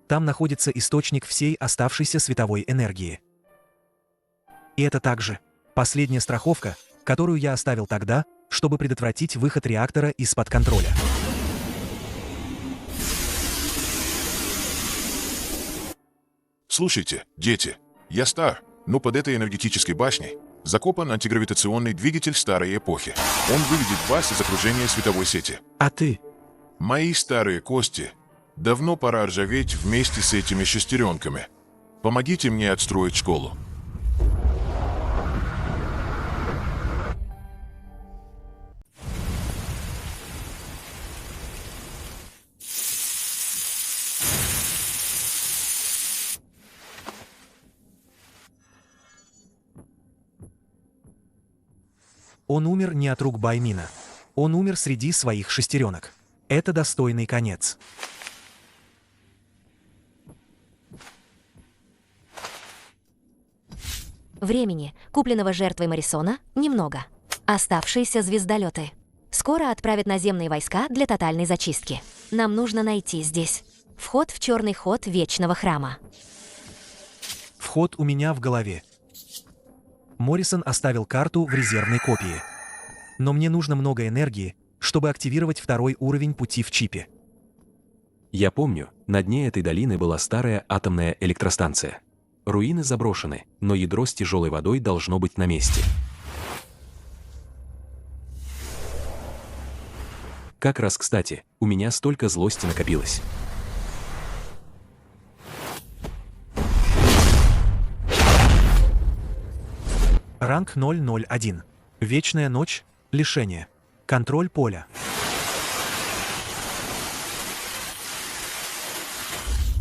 Там находится источник всей оставшейся световой энергии. И это также последняя страховка, которую я оставил тогда, чтобы предотвратить выход реактора из-под контроля. Слушайте, дети, я стар, но под этой энергетической башней закопан антигравитационный двигатель старой эпохи. Он выведет вас из окружения световой сети. А ты? Мои старые кости давно пора ржаветь вместе с этими шестеренками. Помогите мне отстроить школу. Он умер не от рук Баймина. Он умер среди своих шестеренок. Это достойный конец. Времени, купленного жертвой Моррисона, немного. Оставшиеся звездолеты. Скоро отправят наземные войска для тотальной зачистки. Нам нужно найти здесь вход в черный ход Вечного Храма. Вход у меня в голове. Моррисон оставил карту в резервной копии. Но мне нужно много энергии, чтобы активировать второй уровень пути в чипе. Я помню, на дне этой долины была старая атомная электростанция. Руины заброшены, но ядро с тяжелой водой должно быть на месте. Как раз кстати, у меня столько злости накопилось. Ранг 001. Вечная ночь. Лишение. Контроль поля.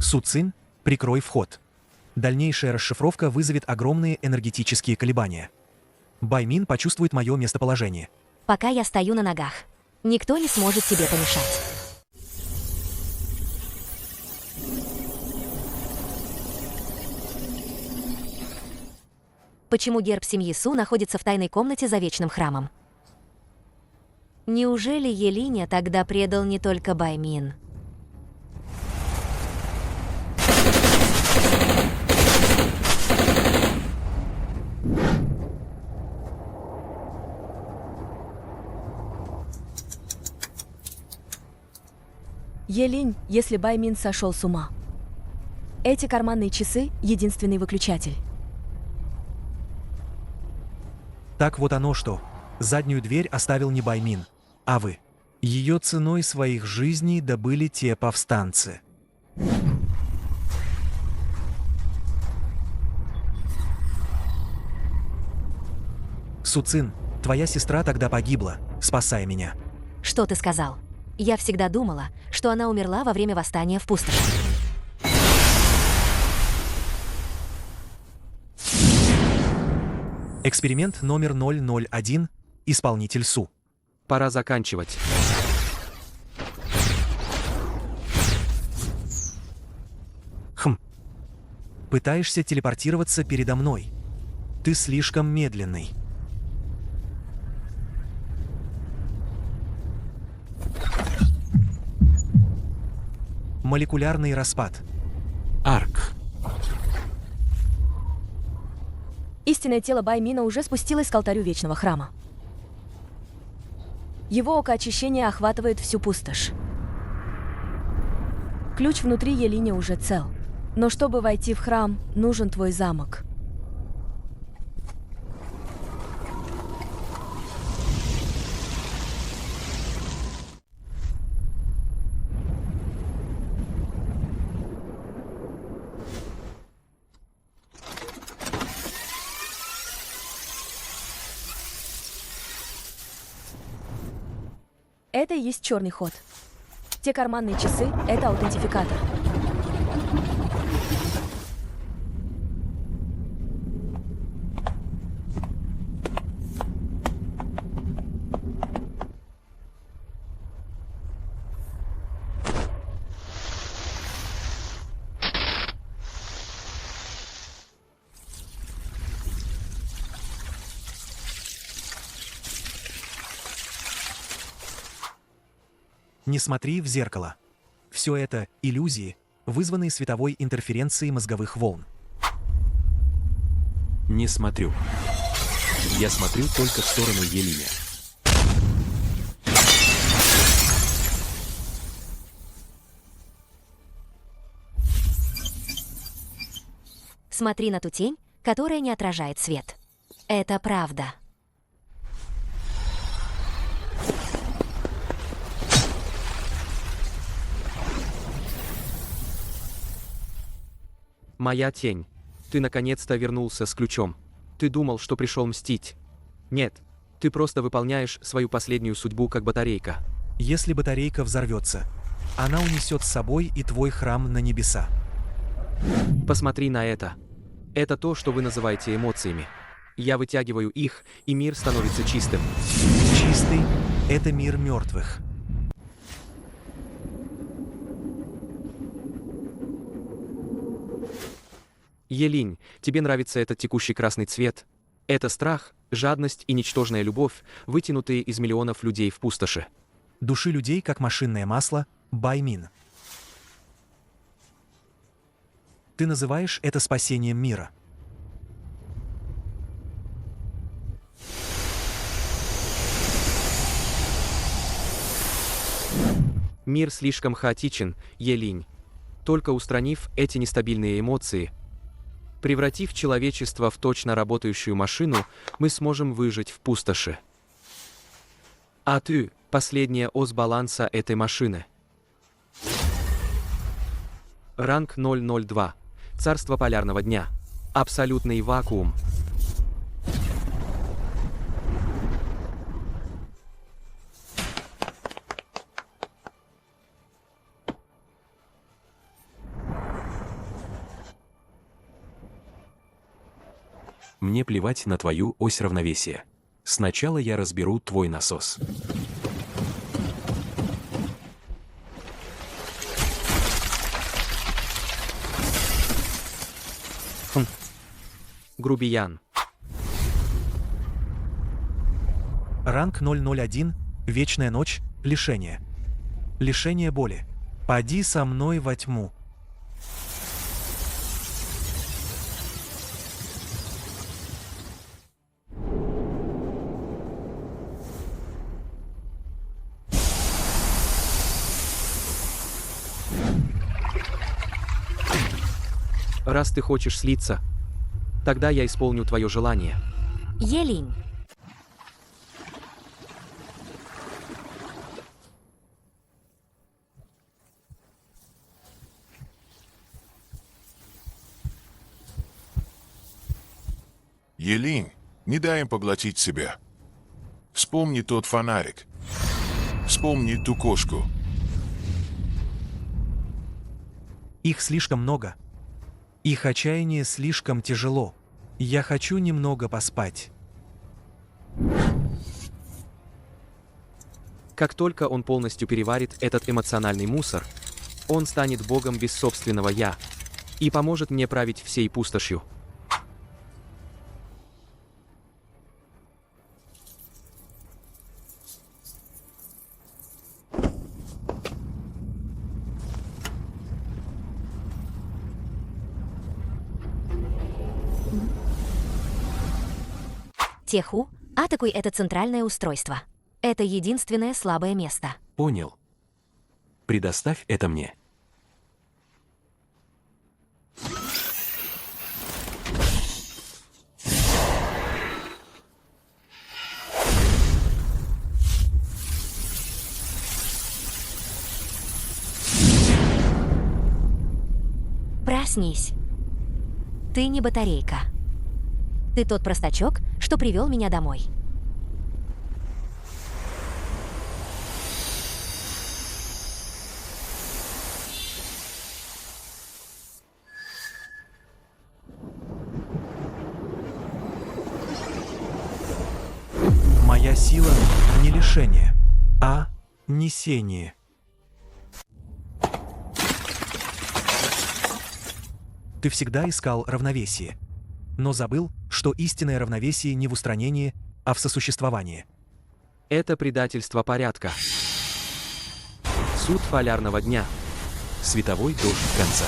Суцин, прикрой вход. Дальнейшая расшифровка вызовет огромные энергетические колебания. Баймин почувствует мое местоположение. Пока я стою на ногах, никто не сможет тебе помешать. Почему герб семьи Су находится в тайной комнате за Вечным Храмом? Неужели Елиня тогда предал не только Баймин? Елинь, если Баймин сошел с ума. Эти карманные часы — единственный выключатель. Так вот оно что. Заднюю дверь оставил не Баймин, а вы. Ее ценой своих жизней добыли те повстанцы. Суцин, твоя сестра тогда погибла, спасая меня. Что ты сказал? Я всегда думала, что она умерла во время восстания в пустоши. Эксперимент номер 001. Исполнитель Су. Пора заканчивать. Пытаешься телепортироваться передо мной. Ты слишком медленный. Молекулярный распад. Арк. Истинное тело Баймина уже спустилось к алтарю Вечного Храма. Его око очищения охватывает всю пустошь. Ключ внутри Елиня уже цел. Но чтобы войти в храм, нужен твой замок. Это и есть черный ход. Те карманные часы — это аутентификатор. Не смотри в зеркало. Все это иллюзии, вызванные световой интерференцией мозговых волн. Не смотрю. Я смотрю только в сторону Елиня. Смотри на ту тень, которая не отражает свет. Это правда. Моя тень. Ты наконец-то вернулся с ключом. Ты думал, что пришел мстить. Нет, ты просто выполняешь свою последнюю судьбу как батарейка. Если батарейка взорвется, она унесет с собой и твой храм на небеса. Посмотри на это. Это то, что вы называете эмоциями. Я вытягиваю их, и мир становится чистым. Чистый — это мир мертвых. Елинь, тебе нравится этот текущий красный цвет? Это страх, жадность и ничтожная любовь, вытянутые из миллионов людей в пустоши. Души людей, как машинное масло, Баймин. Ты называешь это спасением мира. Мир слишком хаотичен, Елинь. Только устранив эти нестабильные эмоции, превратив человечество в точно работающую машину, мы сможем выжить в пустоши. А ты — последняя ось баланса этой машины. Ранг 002. Царство полярного дня. Абсолютный вакуум. Мне плевать на твою ось равновесия. Сначала я разберу твой насос. Грубиян. Ранг 001. Вечная ночь. Лишение. Лишение боли. Поди со мной во тьму. Раз ты хочешь слиться, тогда я исполню твое желание. Елинь. Елинь, не дай им поглотить себя. Вспомни тот фонарик. Вспомни ту кошку. Их слишком много. Их отчаяние слишком тяжело. Я хочу немного поспать. Как только он полностью переварит этот эмоциональный мусор, он станет богом без собственного «я» и поможет мне править всей пустошью. Теху, атакуй это центральное устройство. Это единственное слабое место. Понял. Предоставь это мне. Проснись. Ты не батарейка. Ты тот простачок, что привел меня домой. Моя сила не лишение, а несение. Ты всегда искал равновесие, но забыл, что истинное равновесие не в устранении, а в сосуществовании. Это предательство порядка. Суд полярного дня. Световой дождь конца.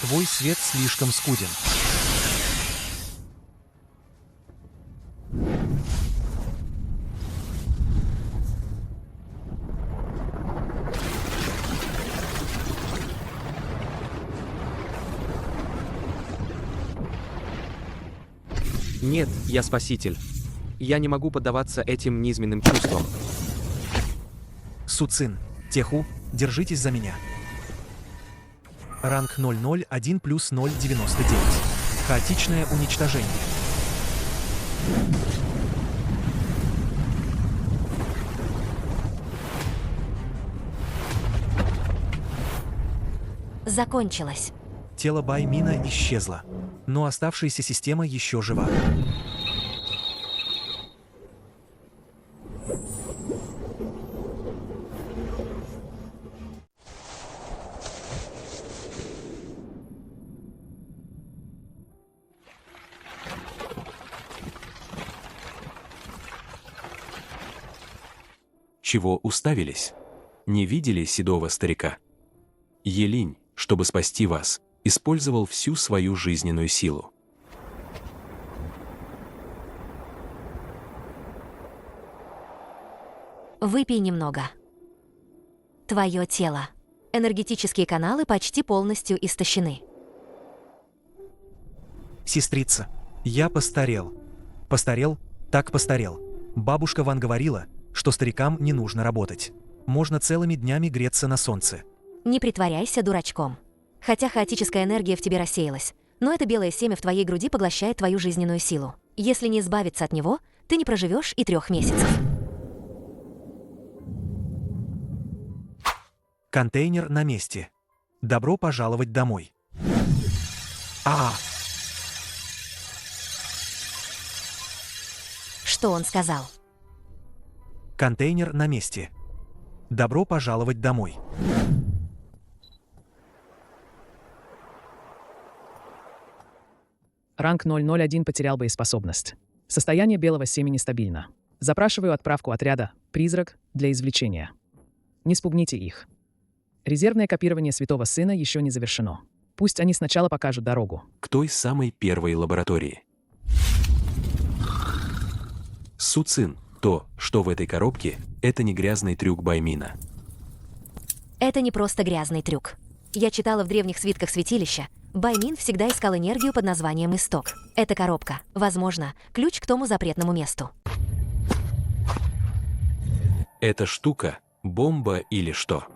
Твой свет слишком скуден. Нет, я спаситель. Я не могу поддаваться этим низменным чувствам. Суцин, Теху, держитесь за меня. Ранг 001 плюс 099. Хаотичное уничтожение. Закончилось. Тело Баймина исчезло, но оставшаяся система еще жива. Чего уставились? Не видели седого старика? Елинь, чтобы спасти вас, использовал всю свою жизненную силу. Выпей немного. Твое тело. Энергетические каналы почти полностью истощены. Сестрица, я постарел. Постарел, так постарел. Бабушка Ван говорила, что старикам не нужно работать. Можно целыми днями греться на солнце. Не притворяйся дурачком. Хотя хаотическая энергия в тебе рассеялась, но это белое семя в твоей груди поглощает твою жизненную силу. Если не избавиться от него, ты не проживешь и 3 месяцев. Контейнер на месте. Добро пожаловать домой. Что он сказал? Контейнер на месте. Добро пожаловать домой. Ранг 001 потерял боеспособность. Состояние белого семени стабильно. Запрашиваю отправку отряда «Призрак» для извлечения. Не спугните их. Резервное копирование Святого Сына еще не завершено. Пусть они сначала покажут дорогу. К той самой первой лаборатории. Суцин, то, что в этой коробке, это не грязный трюк Баймина. Это не просто грязный трюк. Я читала в древних свитках святилища. Баймин всегда искал энергию под названием «Исток». Эта коробка, возможно, ключ к тому запретному месту. Эта штука — бомба или что?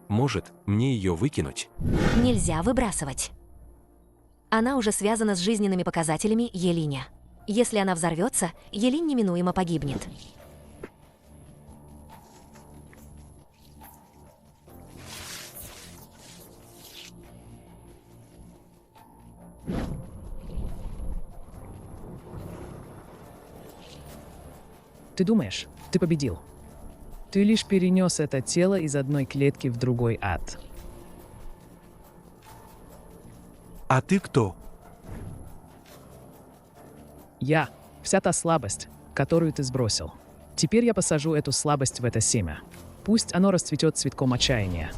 Может, мне ее выкинуть? Нельзя выбрасывать. Она уже связана с жизненными показателями Елиня. Если она взорвется, Елинь неминуемо погибнет. Ты думаешь, ты победил? Ты лишь перенес это тело из одной клетки в другой ад. А ты кто? Я — вся та слабость, которую ты сбросил. Теперь я посажу эту слабость в это семя. Пусть оно расцветет цветком отчаяния.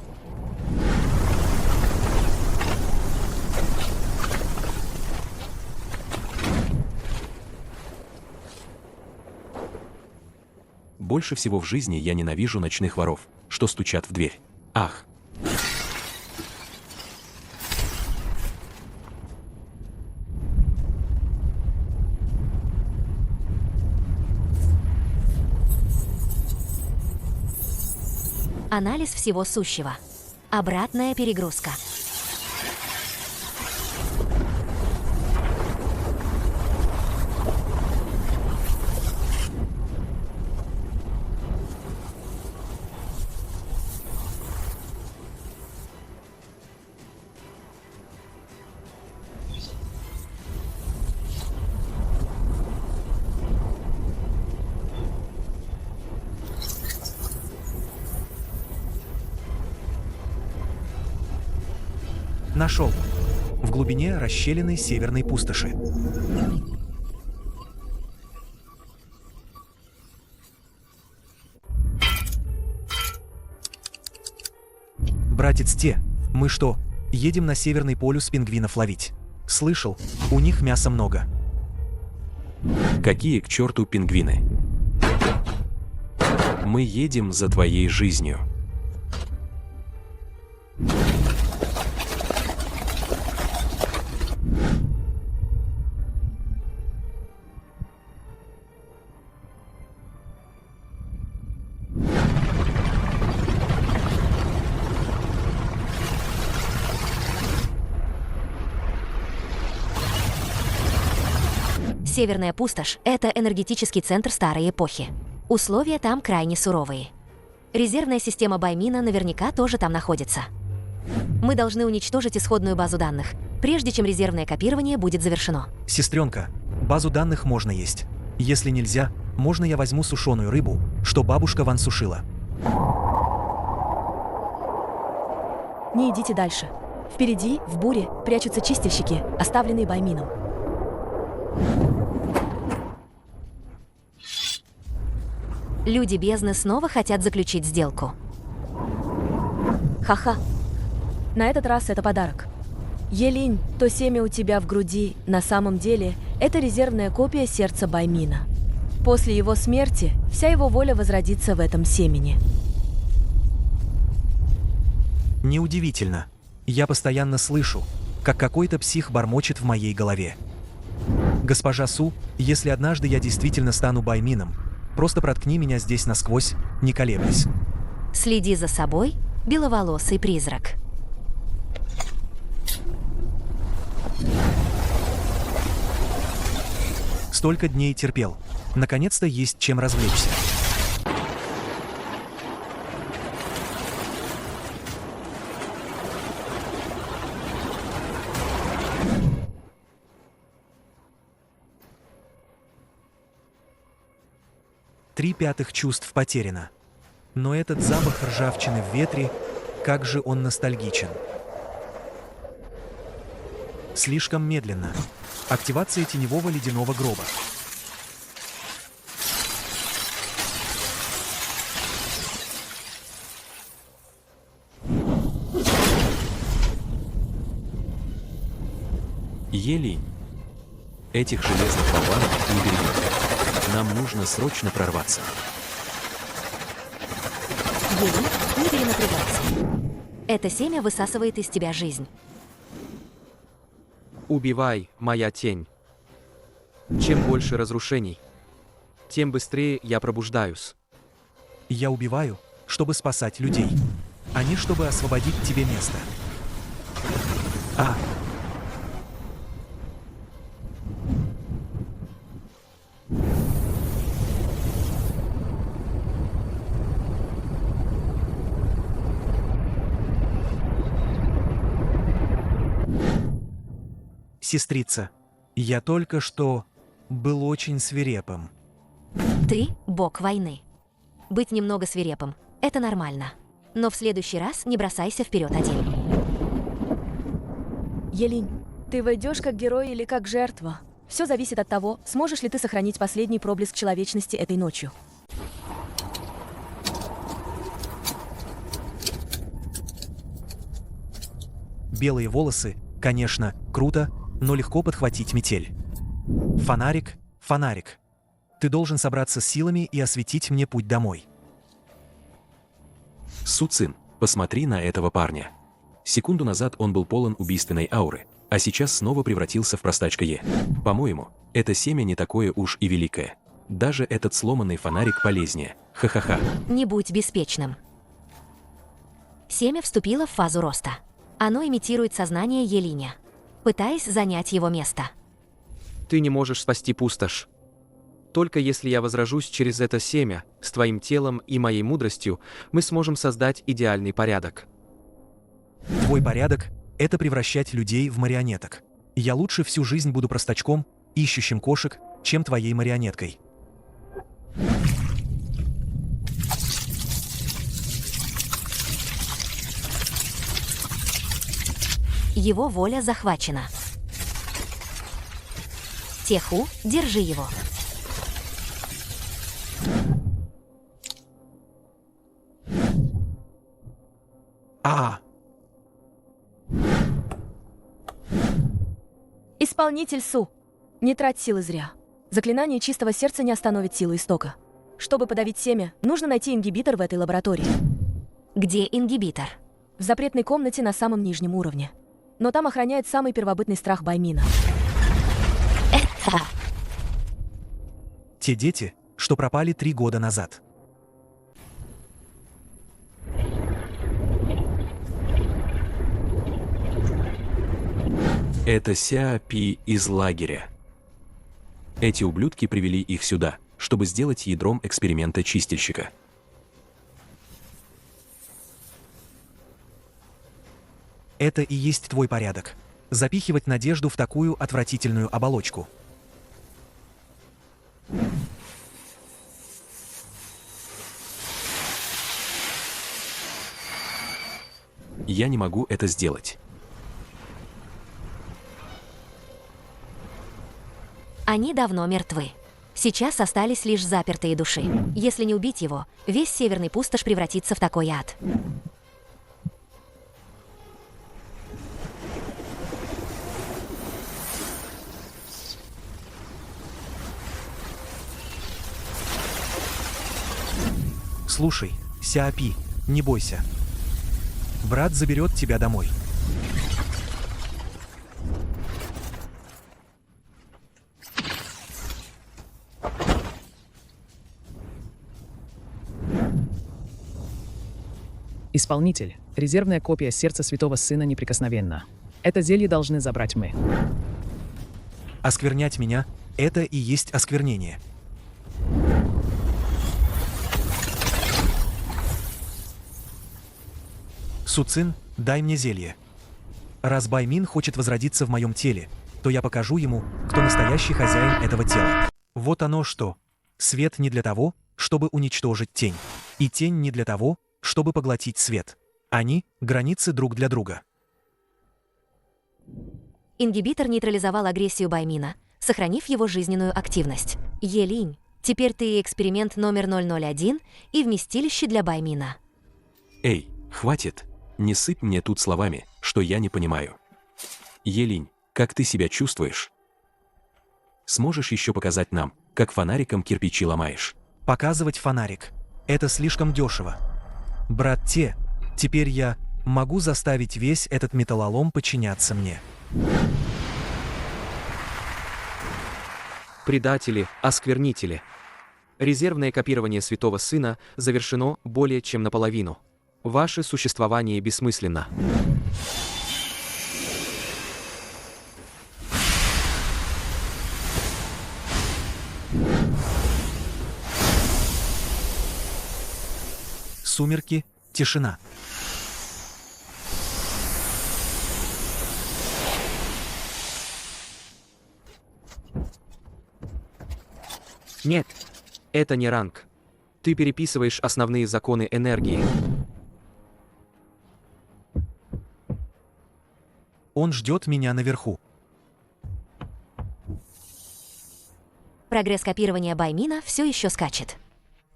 Больше всего в жизни я ненавижу ночных воров, что стучат в дверь. Ах! Анализ всего сущего. Обратная перегрузка. Нашел. В глубине расщелины северной пустоши. Братец Те, мы что, едем на Северный полюс пингвинов ловить? Слышал, у них мяса много. Какие к черту пингвины? Мы едем за твоей жизнью. Северная пустошь – это энергетический центр старой эпохи. Условия там крайне суровые. Резервная система Баймина наверняка тоже там находится. Мы должны уничтожить исходную базу данных, прежде чем резервное копирование будет завершено. Сестренка, базу данных можно есть. Если нельзя, можно я возьму сушеную рыбу, что бабушка Ван сушила. Не идите дальше. Впереди, в буре, прячутся чистильщики, оставленные Баймином. Люди бездны снова хотят заключить сделку. Ха-ха. На этот раз это подарок. Елинь, то семя у тебя в груди, на самом деле, это резервная копия сердца Баймина. После его смерти вся его воля возродится в этом семени. Неудивительно. Я постоянно слышу, как какой-то псих бормочет в моей голове. Госпожа Су, если однажды я действительно стану Баймином, просто проткни меня здесь насквозь, не колеблясь. Следи за собой, беловолосый призрак. Столько дней терпел. Наконец-то есть чем развлечься. Три пятых чувств потеряно. Но этот запах ржавчины в ветре, как же он ностальгичен. Слишком медленно. Активация теневого ледяного гроба. Елинь. Этих железных болванов не берегут. Нам нужно срочно прорваться. Елинь, не перенапрягайся. Это семя высасывает из тебя жизнь. Убивай, моя тень. Чем больше разрушений, тем быстрее я пробуждаюсь. Я убиваю, чтобы спасать людей, а не чтобы освободить тебе место. Сестрица, я только что был очень свирепым. Ты – бог войны. Быть немного свирепым – это нормально. Но в следующий раз не бросайся вперед один. Елинь, ты войдешь как герой или как жертва. Все зависит от того, сможешь ли ты сохранить последний проблеск человечности этой ночью. белые волосы, конечно, круто, но легко подхватить метель. Фонарик, фонарик. Ты должен собраться с силами и осветить мне путь домой. Суцин, посмотри на этого парня. Секунду назад он был полон убийственной ауры, а сейчас снова превратился в простачка Е. По-моему, это семя не такое уж и великое. Даже этот сломанный фонарик полезнее. Ха-ха-ха. Не будь беспечным. Семя вступило в фазу роста. Оно имитирует сознание Елиня, пытаясь занять его место. Ты не можешь спасти пустошь. Только если я возражусь через это семя, с твоим телом и моей мудростью, мы сможем создать идеальный порядок. Твой порядок — это превращать людей в марионеток. Я лучше всю жизнь буду простачком, ищущим кошек, чем твоей марионеткой. Его воля захвачена. Теху, держи его. Исполнитель Су. Не трать силы зря. Заклинание чистого сердца не остановит силу истока. Чтобы подавить семя, нужно найти ингибитор в этой лаборатории. Где ингибитор? В запретной комнате на самом нижнем уровне. Но там охраняет самый первобытный страх Баймина. Это... Те дети, что пропали 3 года назад. Это Ся-Пи из лагеря. Эти ублюдки привели их сюда, чтобы сделать ядром эксперимента чистильщика. Это и есть твой порядок. Запихивать надежду в такую отвратительную оболочку. Я не могу это сделать. Они давно мертвы. Сейчас остались лишь запертые души. Если не убить его, весь северный пустошь превратится в такой ад. Слушай, Ся-Пи, не бойся. Брат заберет тебя домой. Исполнитель. Резервная копия сердца Святого Сына неприкосновенна. Это зелье должны забрать мы. Осквернять меня — это и есть осквернение. Суцин, дай мне зелье. Раз Баймин хочет возродиться в моем теле, то я покажу ему, кто настоящий хозяин этого тела. Вот оно что. Свет не для того, чтобы уничтожить тень. И тень не для того, чтобы поглотить свет. Они — границы друг для друга. Ингибитор нейтрализовал агрессию Баймина, сохранив его жизненную активность. Елинь, теперь ты эксперимент номер 001 и вместилище для Баймина. Эй, хватит. Не сыпь мне тут словами, что я не понимаю. Елинь, как ты себя чувствуешь? Сможешь еще показать нам, как фонариком кирпичи ломаешь? Показывать фонарик — это слишком дешево. Брат теперь я могу заставить весь этот металлолом подчиняться мне. Предатели, осквернители. Резервное копирование Святого Сына завершено более чем наполовину. Ваше существование бессмысленно. Сумерки, тишина. Нет, это не ранг. Ты переписываешь основные законы энергии. Он ждет меня наверху. Прогресс копирования Баймина все еще скачет.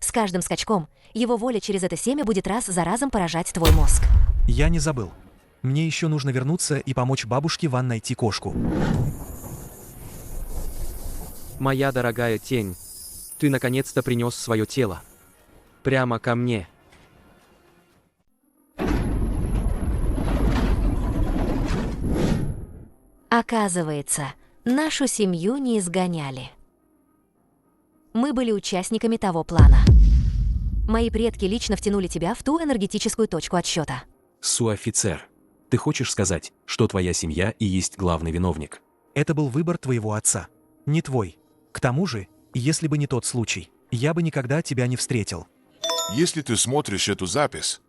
С каждым скачком его воля через это семя будет раз за разом поражать твой мозг. Я не забыл. Мне еще нужно вернуться и помочь бабушке Ван найти кошку. Моя дорогая тень, ты наконец-то принес свое тело. Прямо ко мне. Оказывается, нашу семью не изгоняли. Мы были участниками того плана. Мои предки лично втянули тебя в ту энергетическую точку отсчета. Суофицер, ты хочешь сказать, что твоя семья и есть главный виновник? Это был выбор твоего отца, не твой. К тому же, если бы не тот случай, я бы никогда тебя не встретил. Если ты смотришь эту запись,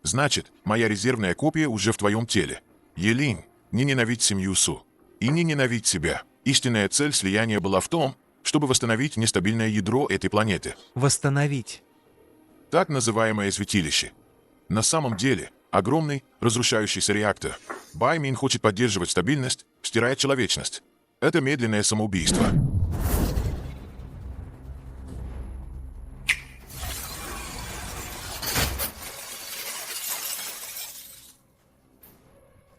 значит, моя резервная копия уже в твоем теле. Елинь, не ненавидь семью Су. И не ненавидь себя. Истинная цель слияния была в том, чтобы восстановить нестабильное ядро этой планеты. Восстановить. Так называемое святилище. На самом деле, огромный разрушающийся реактор. Бай Мин хочет поддерживать стабильность, стирая человечность. Это медленное самоубийство.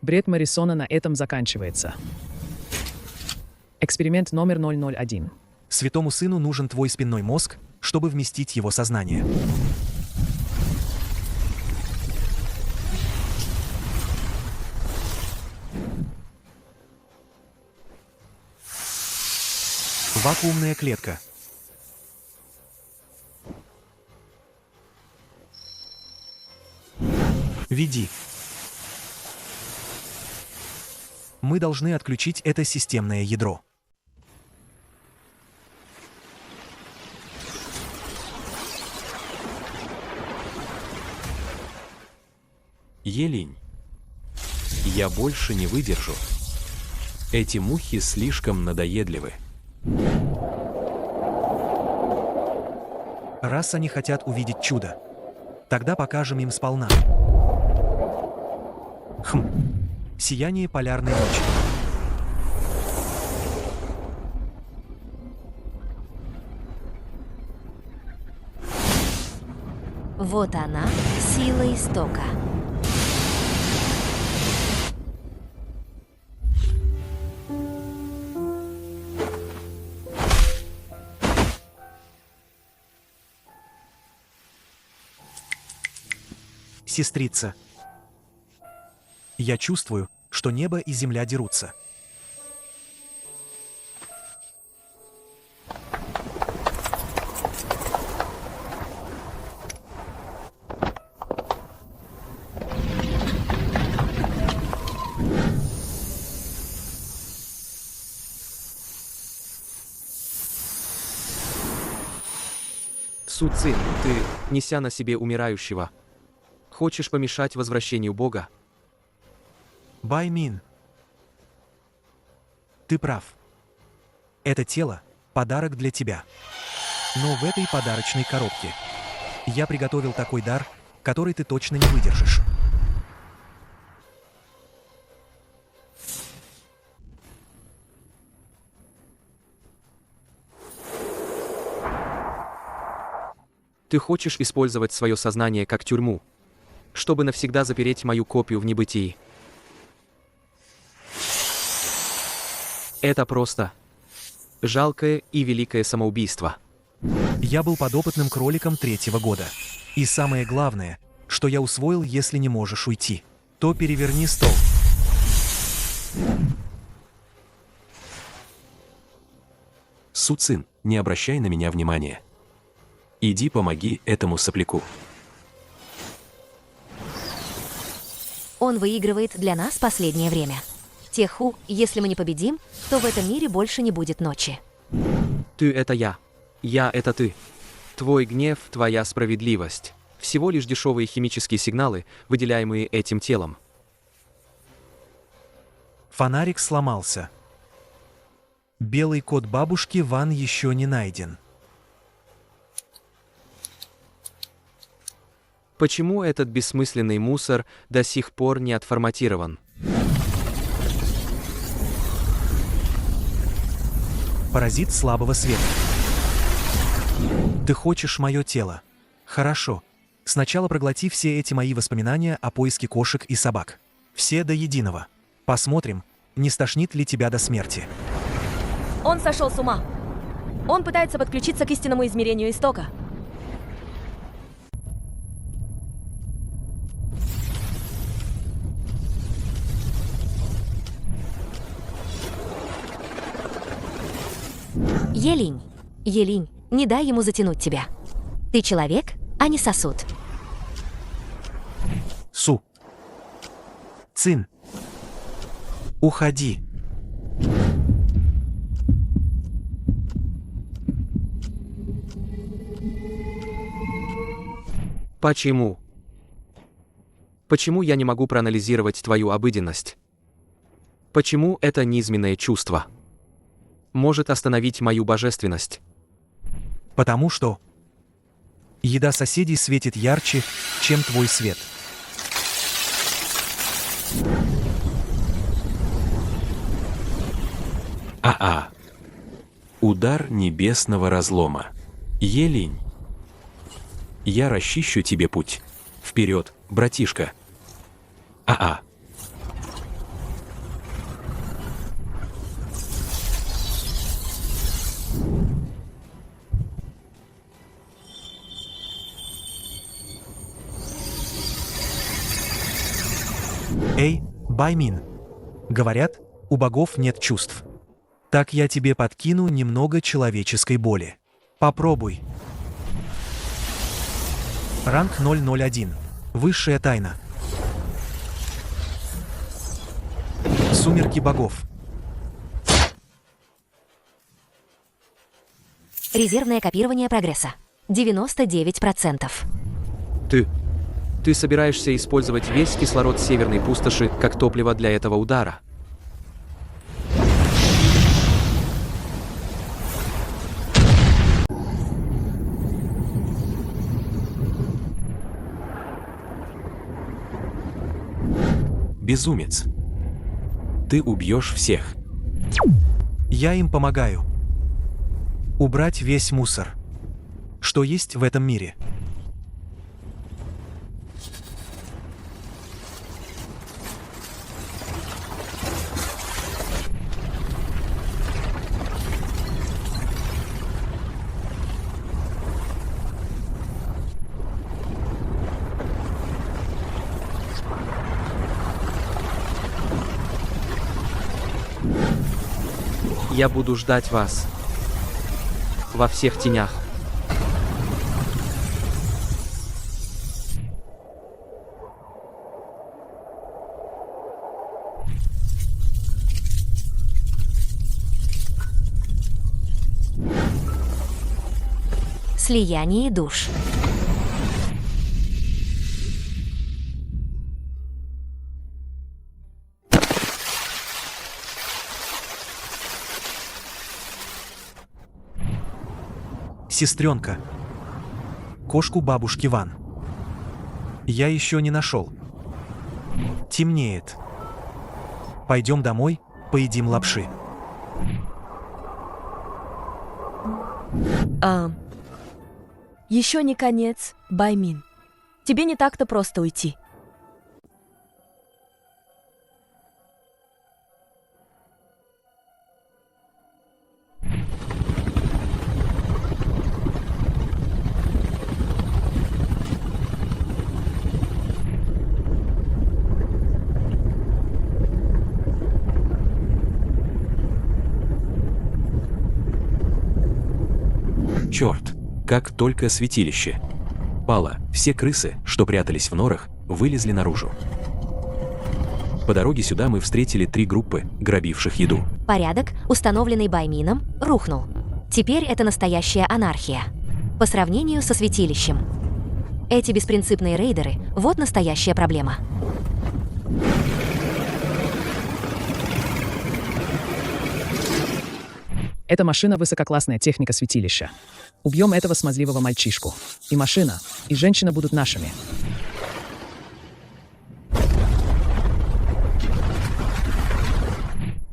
Бред Моррисона на этом заканчивается. Эксперимент номер 001. Святому Сыну нужен твой спинной мозг, чтобы вместить его сознание. Вакуумная клетка. Веди. Мы должны отключить это системное ядро. Елинь, я больше не выдержу. Эти мухи слишком надоедливы. Раз они хотят увидеть чудо, тогда покажем им сполна. Сияние полярной ночи. Вот она, сила истока. Сестрица. Я чувствую, что небо и земля дерутся. Су Цин, ты, неся на себе умирающего, хочешь помешать возвращению Бога? Бай Мин. Ты прав. Это тело — подарок для тебя. Но в этой подарочной коробке я приготовил такой дар, который ты точно не выдержишь. Ты хочешь использовать свое сознание как тюрьму, чтобы навсегда запереть мою копию в небытии. Это просто жалкое и великое самоубийство. Я был подопытным кроликом 3-го года. И самое главное, что я усвоил: если не можешь уйти, то переверни стол. Су Цин, не обращай на меня внимания. Иди помоги этому сопляку. Он выигрывает для нас последнее время. Теху, если мы не победим, то в этом мире больше не будет ночи. Ты — это я. Я — это ты. Твой гнев — твоя справедливость. Всего лишь дешевые химические сигналы, выделяемые этим телом. Фонарик сломался. Белый кот бабушки Ван еще не найден. Почему этот бессмысленный мусор до сих пор не отформатирован? Паразит слабого света. Ты хочешь мое тело? Хорошо. Сначала проглоти все эти мои воспоминания о поиске кошек и собак. Все до единого. Посмотрим, не стошнит ли тебя до смерти. Он сошел с ума. Он пытается подключиться к истинному измерению истока. Елинь. Елинь, не дай ему затянуть тебя. Ты человек, а не сосуд. Су. Цин. Уходи. Почему? Почему я не могу проанализировать твою обыденность? Почему это низменное чувство может остановить мою божественность? Потому что еда соседей светит ярче, чем твой свет. Удар небесного разлома. Елинь. Я расчищу тебе путь. Вперед, братишка. Эй, Баймин. Говорят, у богов нет чувств. Так я тебе подкину немного человеческой боли. Попробуй. Ранг 001. Высшая тайна. Сумерки богов. Резервное копирование прогресса. 99%. Ты собираешься использовать весь кислород северной пустоши как топливо для этого удара? Безумец. Ты убьешь всех. Я им помогаю. Убрать весь мусор, что есть в этом мире. Я буду ждать вас во всех тенях. Слияние душ. Сестренка. Кошку бабушки Ван. Я еще не нашел. Темнеет. Пойдем домой, поедим лапши. Еще не конец, Баймин. Тебе не так-то просто уйти. Черт, как только святилище. Пало, все крысы, что прятались в норах, вылезли наружу. По дороге сюда мы встретили 3 группы, грабивших еду. Порядок, установленный Баймином, рухнул. Теперь это настоящая анархия. По сравнению со святилищем. Эти беспринципные рейдеры – вот настоящая проблема. Эта машина — высококлассная техника святилища. Убьем этого смазливого мальчишку. И машина, и женщина будут нашими.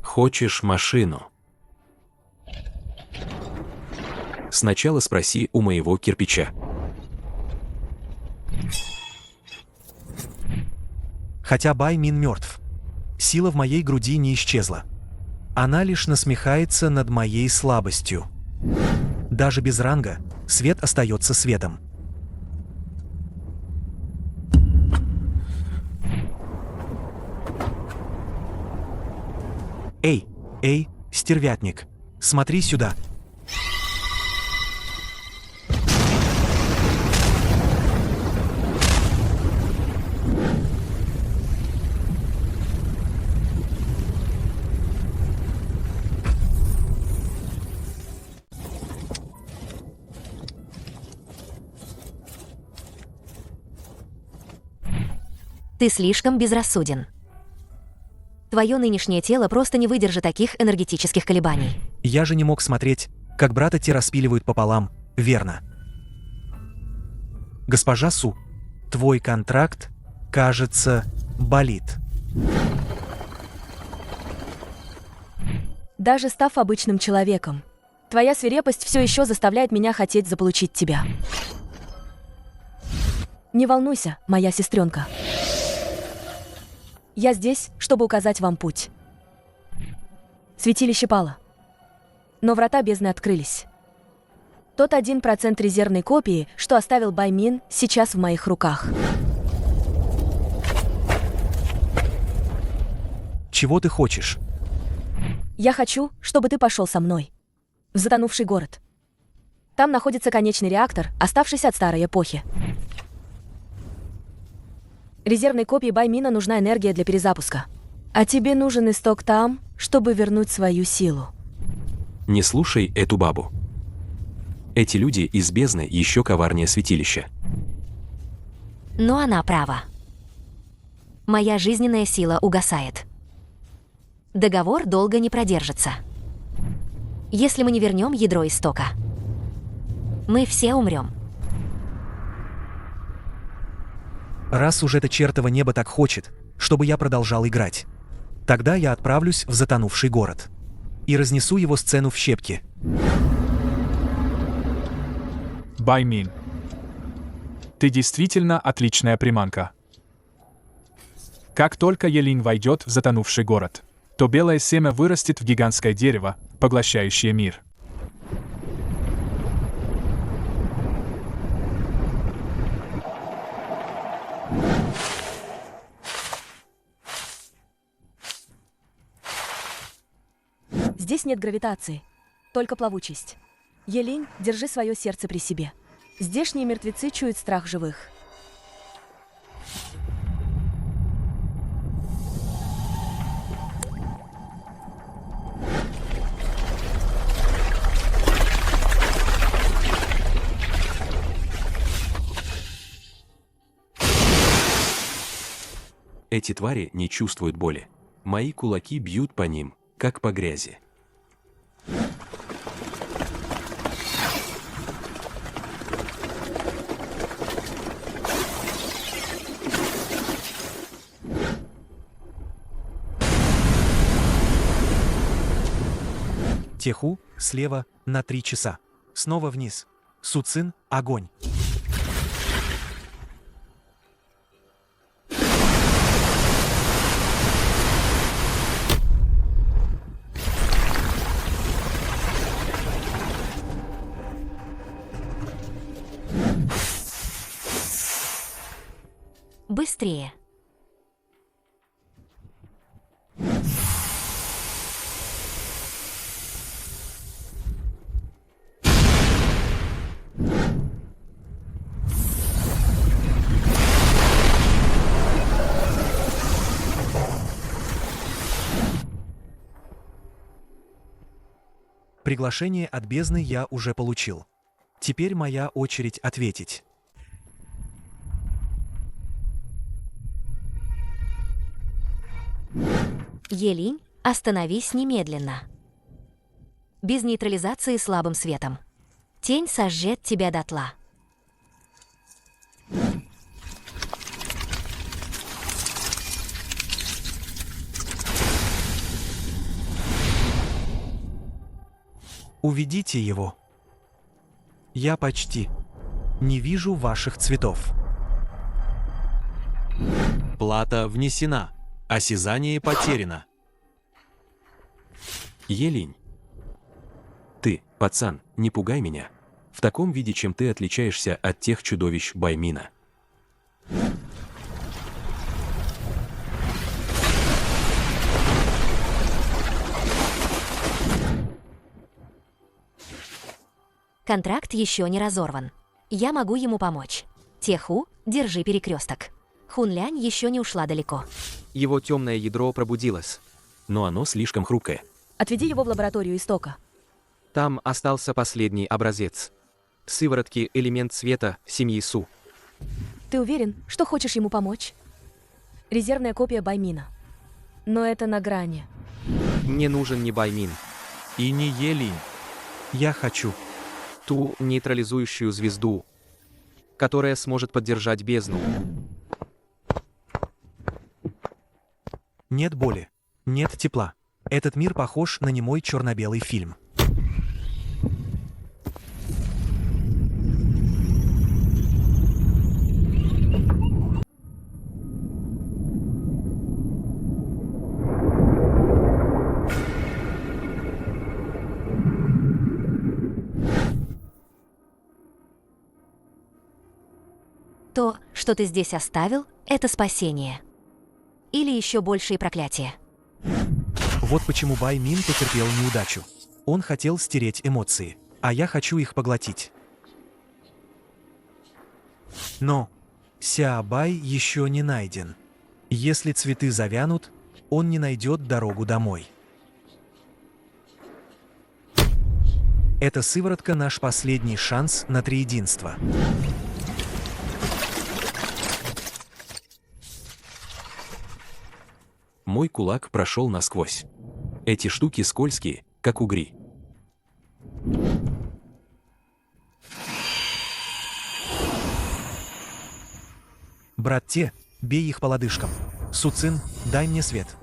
Хочешь машину? Сначала спроси у моего кирпича. хотя Баймин мертв. Сила в моей груди не исчезла. Она лишь насмехается над моей слабостью. Даже без ранга свет остается светом. Эй, стервятник, смотри сюда. Ты слишком безрассуден. Твое нынешнее тело просто не выдержит таких энергетических колебаний. Я же не мог смотреть, как брата те распиливают пополам, верно? Госпожа Су, твой контракт, кажется, болит. Даже став обычным человеком, твоя свирепость все еще заставляет меня хотеть заполучить тебя. Не волнуйся, моя сестренка. Я здесь, чтобы указать вам путь. Святилище пало. Но врата бездны открылись. Тот 1% резервной копии, что оставил Баймин, сейчас в моих руках. Чего ты хочешь? Я хочу, чтобы ты пошел со мной. В затонувший город. Там находится конечный реактор, оставшийся от старой эпохи. Резервной копии Баймина нужна энергия для перезапуска. А тебе нужен исток там, чтобы вернуть свою силу. Не слушай эту бабу. Эти люди из бездны еще коварнее святилища. Но она права. Моя жизненная сила угасает. Договор долго не продержится. Если мы не вернем ядро истока, мы все умрем. Раз уж это чертово небо так хочет, чтобы я продолжал играть, тогда я отправлюсь в затонувший город и разнесу его сцену в щепки. Баймин, ты действительно отличная приманка. Как только Елинь войдет в затонувший город, то белое семя вырастет в гигантское дерево, поглощающее мир. Здесь нет гравитации, только плавучесть. Елинь, держи свое сердце при себе. Здешние мертвецы чуют страх живых. Эти твари не чувствуют боли. Мои кулаки бьют по ним, как по грязи. Теху, слева, на 3 часа. Снова вниз. Суцин, огонь. Быстрее. Приглашение от бездны я уже получил. Теперь моя очередь ответить. Елинь, остановись немедленно. Без нейтрализации слабым светом. Тень сожжет тебя дотла. Уведите его. Я почти не вижу ваших цветов. Плата внесена. Осязание потеряно. Елинь. Ты, пацан, не пугай меня. В таком виде, чем ты отличаешься от тех чудовищ Баймина. Контракт еще не разорван. Я могу ему помочь. Теху, держи перекресток. Хунлянь еще не ушла далеко. Его темное ядро пробудилось. Но оно слишком хрупкое. Отведи его в лабораторию истока. Там остался последний образец. Сыворотки элемент света семьи Су. Ты уверен, что хочешь ему помочь? Резервная копия Баймина. Но это на грани. Мне нужен не Баймин. И не Елинь. Я хочу. Ту нейтрализующую звезду, которая сможет поддержать бездну. Нет боли. Нет тепла. Этот мир похож на немой черно-белый фильм. То, что ты здесь оставил, это спасение. Или еще большие проклятия. Вот почему Баймин потерпел неудачу. Он хотел стереть эмоции, а я хочу их поглотить. Но Сяобай еще не найден. Если цветы завянут, он не найдет дорогу домой. Эта сыворотка — наш последний шанс на триединство. Мой кулак прошел насквозь. Эти штуки скользкие, как угри. Брат Те, бей их по лодыжкам. Суцин, дай мне свет.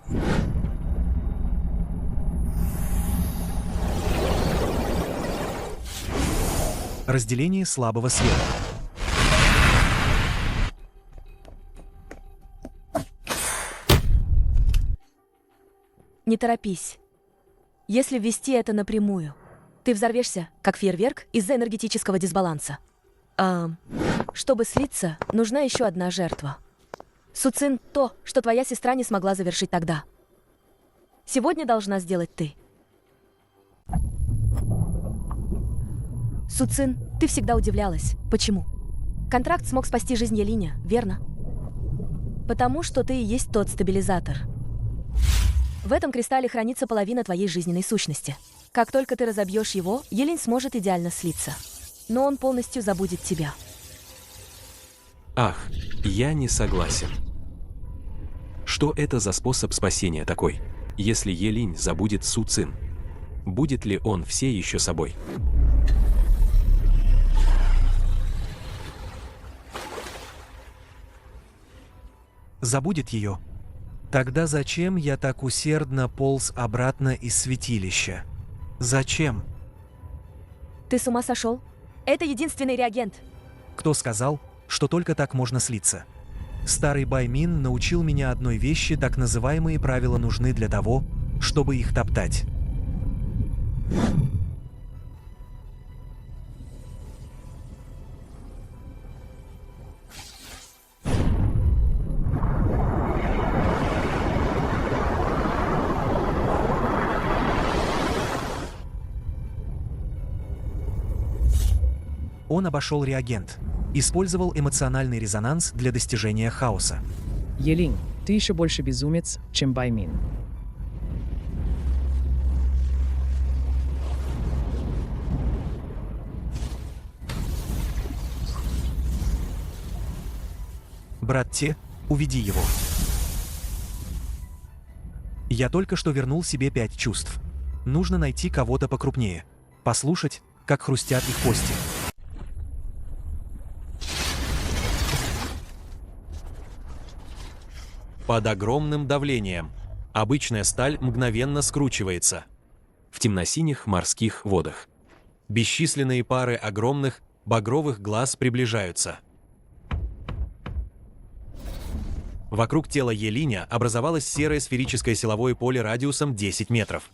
Разделение слабого света. Не торопись. Если ввести это напрямую, ты взорвешься, как фейерверк, из-за энергетического дисбаланса. Чтобы слиться, нужна еще одна жертва. Суцин — то, что твоя сестра не смогла завершить тогда. Сегодня должна сделать ты. Суцин, ты всегда удивлялась. Почему? Контракт смог спасти жизнь Елиня, верно? Потому что ты и есть тот стабилизатор. В этом кристалле хранится половина твоей жизненной сущности. Как только ты разобьешь его, Елинь сможет идеально слиться. Но он полностью забудет тебя. Ах, я не согласен. Что это за способ спасения такой, если Елинь забудет Суцин? Будет ли он все еще собой? Забудет ее. Тогда зачем я так усердно полз обратно из святилища? Зачем? Ты с ума сошел? Это единственный реагент. Кто сказал, что только так можно слиться? Старый Баймин научил меня одной вещи: так называемые правила нужны для того, чтобы их топтать. Он обошел реагент, использовал эмоциональный резонанс для достижения хаоса. Елинь, ты еще больше безумец, чем Баймин. Брат Те, уведи его. Я только что вернул себе 5 чувств. Нужно найти кого-то покрупнее. Послушать, как хрустят их кости. Под огромным давлением. Обычная сталь мгновенно скручивается. В темно-синих морских водах. Бесчисленные пары огромных багровых глаз приближаются. Вокруг тела Елиня образовалось серое сферическое силовое поле радиусом 10 метров.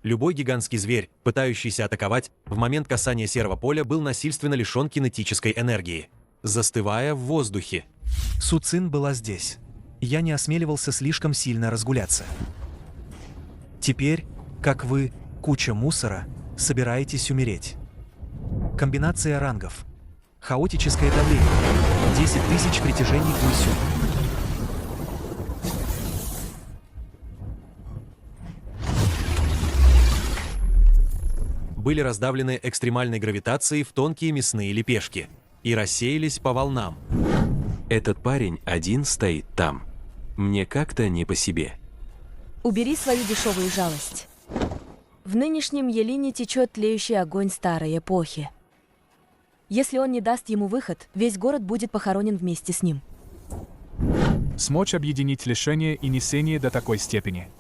Любой гигантский зверь, пытающийся атаковать, в момент касания серого поля был насильственно лишен кинетической энергии, застывая в воздухе. Су Цин была здесь. Я не осмеливался слишком сильно разгуляться. Теперь, как вы, куча мусора, собираетесь умереть. Комбинация рангов. Хаотическое давление. 10 тысяч притяжений Гуйсю. Были раздавлены экстремальной гравитацией в тонкие мясные лепешки и рассеялись по волнам. Этот парень один стоит там. Мне как-то не по себе. Убери свою дешевую жалость. В нынешнем Елине течет тлеющий огонь старой эпохи. Если он не даст ему выход, весь город будет похоронен вместе с ним. Смочь объединить лишение и несение до такой степени.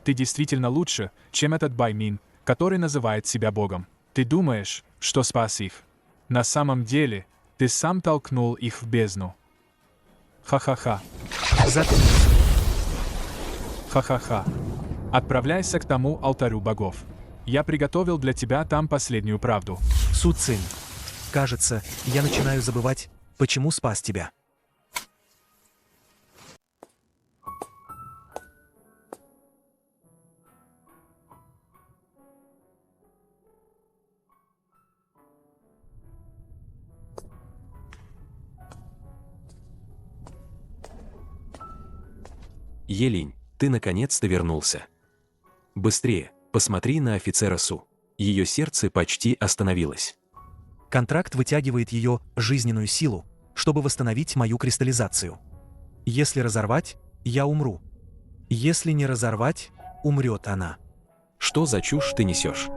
Ты действительно лучше, чем этот Баймин, который называет себя Богом. Ты думаешь, что спас их. На самом деле, ты сам толкнул их в бездну. Ха-ха-ха. Заткнись. Ха-ха-ха. Отправляйся к тому алтарю богов. Я приготовил для тебя там последнюю правду. Су Цин, кажется, я начинаю забывать, почему спас тебя. Елинь, ты наконец-то вернулся. Быстрее, посмотри на офицера Су. Ее сердце почти остановилось. Контракт вытягивает ее жизненную силу, чтобы восстановить мою кристаллизацию. Если разорвать, я умру. Если не разорвать, умрет она. Что за чушь ты несешь?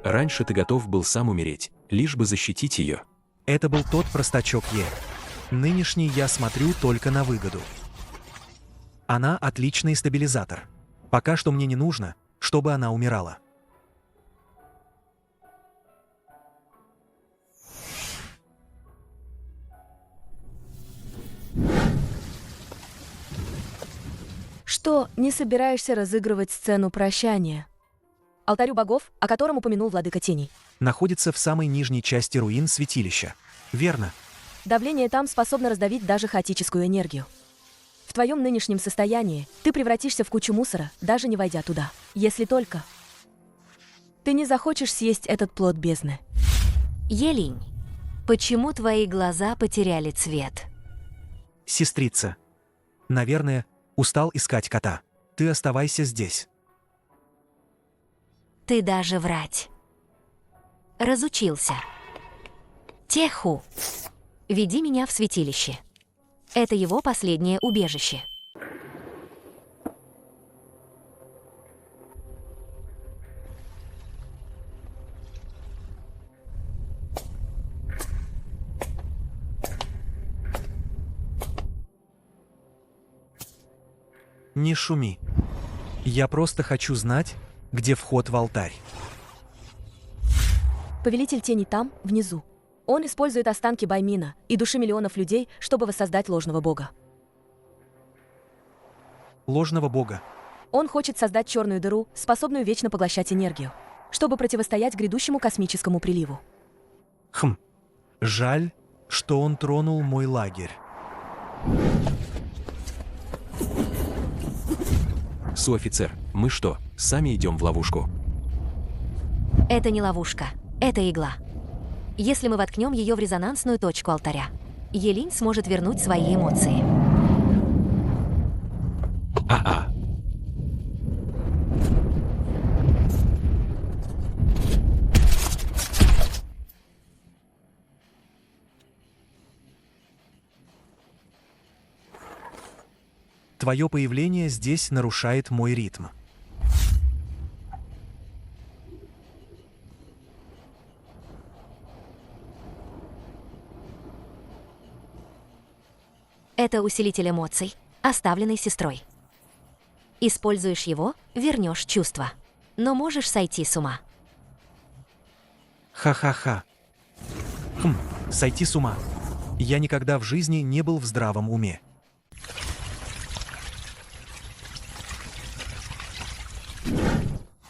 Раньше ты готов был сам умереть, лишь бы защитить ее. Это был тот простачок Е. Нынешний я смотрю только на выгоду. Она отличный стабилизатор. Пока что мне не нужно, чтобы она умирала. Что, не собираешься разыгрывать сцену прощания? Алтарю богов, о котором упомянул владыка теней. Находится в самой нижней части руин святилища. Верно. Давление там способно раздавить даже хаотическую энергию. В твоем нынешнем состоянии ты превратишься в кучу мусора, даже не войдя туда. Если только ты не захочешь съесть этот плод бездны. Елинь, почему твои глаза потеряли цвет? Сестрица. Наверное, устал искать кота. Ты оставайся здесь. Ты даже врать разучился. Теху, веди меня в святилище. Это его последнее убежище. Не шуми. Я просто хочу знать, где вход в алтарь. Повелитель теней там, внизу. Он использует останки Баймина и души миллионов людей, чтобы воссоздать ложного бога. Ложного бога. Он хочет создать черную дыру, способную вечно поглощать энергию, чтобы противостоять грядущему космическому приливу. Жаль, что он тронул мой лагерь. Су-офицер, мы что, сами идем в ловушку? Это не ловушка, это игла. Если мы воткнем ее в резонансную точку алтаря, Елинь сможет вернуть свои эмоции. Твое появление здесь нарушает мой ритм. Это усилитель эмоций, оставленный сестрой. Используешь его, вернешь чувства. Но можешь сойти с ума. Ха-ха-ха. Сойти с ума. Я никогда в жизни не был в здравом уме.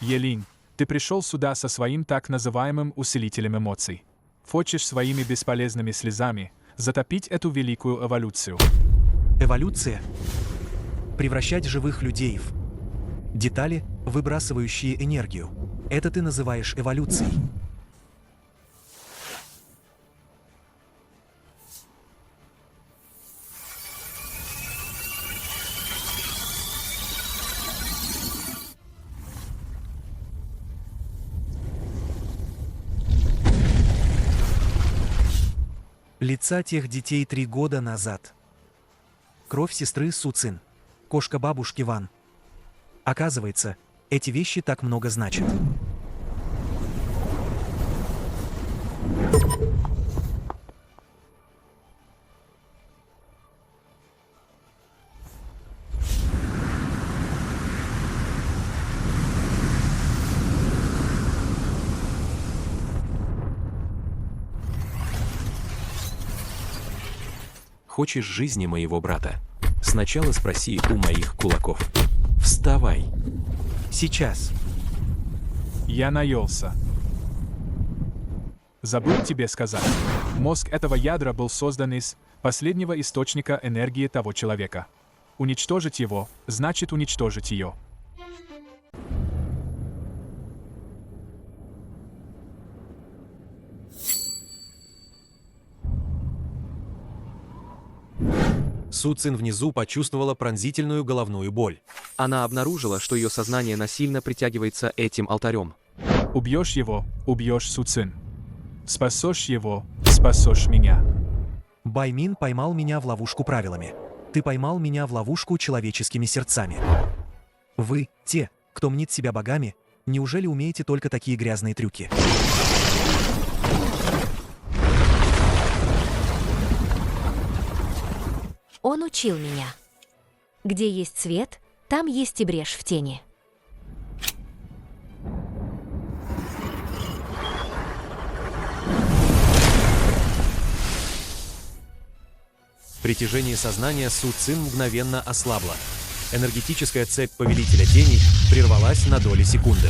Елинь, ты пришел сюда со своим так называемым усилителем эмоций. Хочешь своими бесполезными слезами затопить эту великую эволюцию. Эволюция? Превращать живых людей в детали, выбрасывающие энергию. Это ты называешь эволюцией. Лица тех детей 3 года назад. Кровь сестры Суцин. Кошка бабушки Ван. Оказывается, эти вещи так много значат. Хочешь жизни моего брата? Сначала спроси у моих кулаков. Вставай. Сейчас. Я наелся. Забыл тебе сказать. Мозг этого ядра был создан из последнего источника энергии того человека. Уничтожить его значит уничтожить ее. Суцин внизу почувствовала пронзительную головную боль. Она обнаружила, что ее сознание насильно притягивается этим алтарем. Убьешь его, убьешь Суцин. Спасешь его, спасешь меня. Баймин поймал меня в ловушку правилами. Ты поймал меня в ловушку человеческими сердцами. Вы, те, кто мнит себя богами, неужели умеете только такие грязные трюки? Он учил меня. Где есть свет, там есть и брешь в тени. Притяжение сознания Суцин мгновенно ослабло. Энергетическая цепь Повелителя Теней прервалась на доли секунды.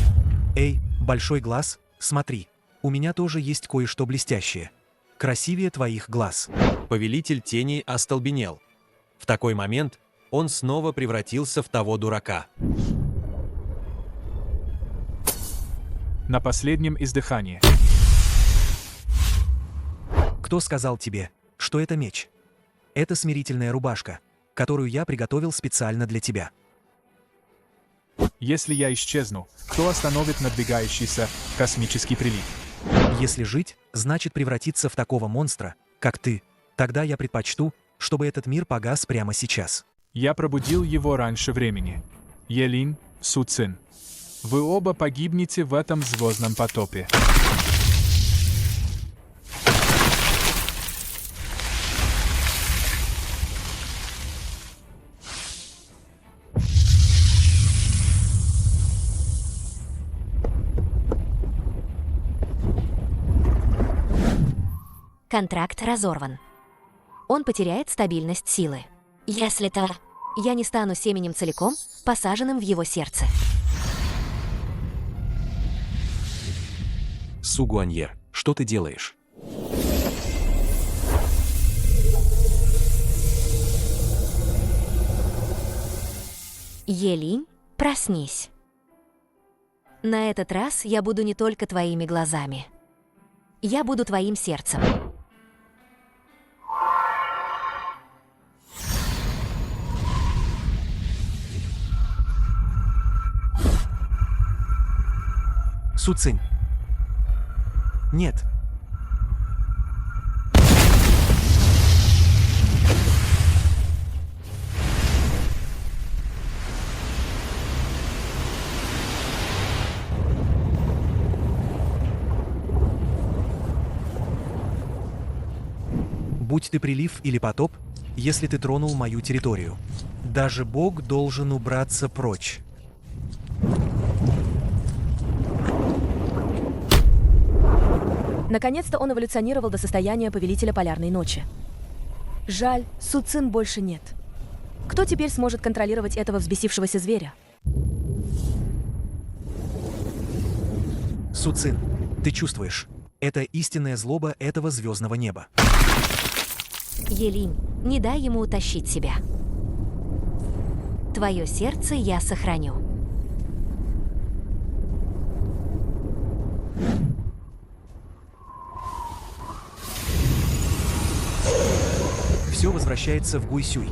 Эй, большой глаз, смотри, у меня тоже есть кое-что блестящее. Красивее твоих глаз. Повелитель Теней остолбенел. В такой момент он снова превратился в того дурака. На последнем издыхании. Кто сказал тебе, что это меч? Это смирительная рубашка, которую я приготовил специально для тебя. Если я исчезну, кто остановит надвигающийся космический прилив? Если жить, значит превратиться в такого монстра, как ты, тогда я предпочту, чтобы этот мир погас прямо сейчас. Я пробудил его раньше времени. Елинь, Суцин. Вы оба погибнете в этом звездном потопе. Контракт разорван. Он потеряет стабильность силы. Если то... Я не стану семенем целиком, посаженным в его сердце. Су Гуаньер, что ты делаешь? Елинь, проснись. На этот раз я буду не только твоими глазами. Я буду твоим сердцем. Суцин. Нет. Будь ты прилив или потоп, если ты тронул мою территорию. Даже Бог должен убраться прочь. Наконец-то он эволюционировал до состояния Повелителя Полярной Ночи. Жаль, Суцин больше нет. Кто теперь сможет контролировать этого взбесившегося зверя? Суцин, ты чувствуешь? Это истинная злоба этого звездного неба. Елинь, не дай ему утащить себя. Твое сердце я сохраню. Все возвращается в Гуйсюй.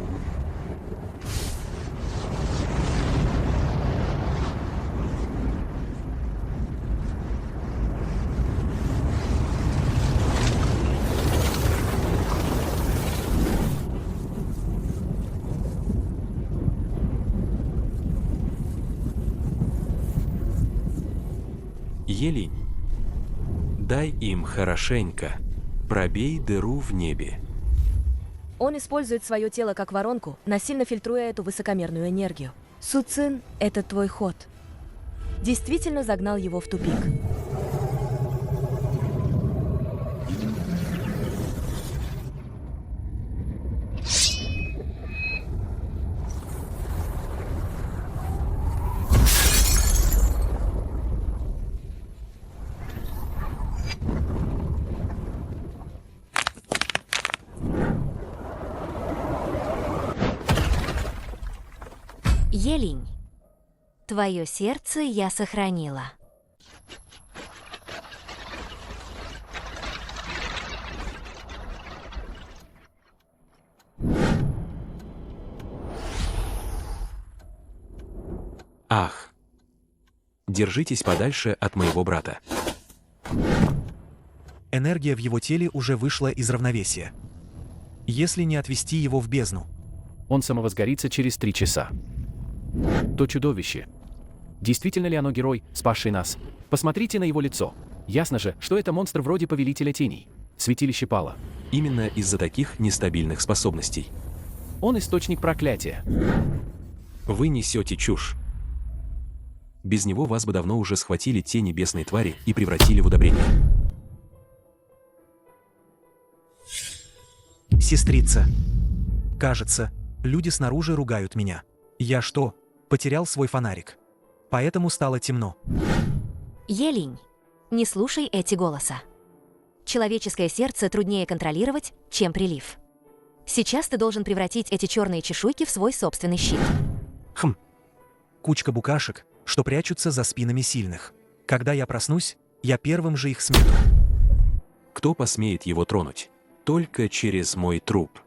Елинь, дай им хорошенько, пробей дыру в небе. Он использует свое тело как воронку, насильно фильтруя эту высокомерную энергию. Суцин — это твой ход. Действительно загнал его в тупик. Елинь, твое сердце я сохранила. Ах! Держитесь подальше от моего брата. Энергия в его теле уже вышла из равновесия. Если не отвести его в бездну, Он самовозгорится через 3 часа. То чудовище. Действительно ли оно герой, спасший нас? Посмотрите на его лицо. Ясно же, что это монстр вроде Повелителя Теней. Святилище пало. Именно из-за таких нестабильных способностей. Он источник проклятия. Вы несете чушь. Без него вас бы давно уже схватили те небесные твари и превратили в удобрение. Сестрица. Кажется, люди снаружи ругают меня. Я что, потерял свой фонарик? Поэтому стало темно. Елинь, не слушай эти голоса. Человеческое сердце труднее контролировать, чем прилив. Сейчас ты должен превратить эти черные чешуйки в свой собственный щит. Кучка букашек, что прячутся за спинами сильных. Когда я проснусь, я первым же их смету. Кто посмеет его тронуть? Только через мой труп.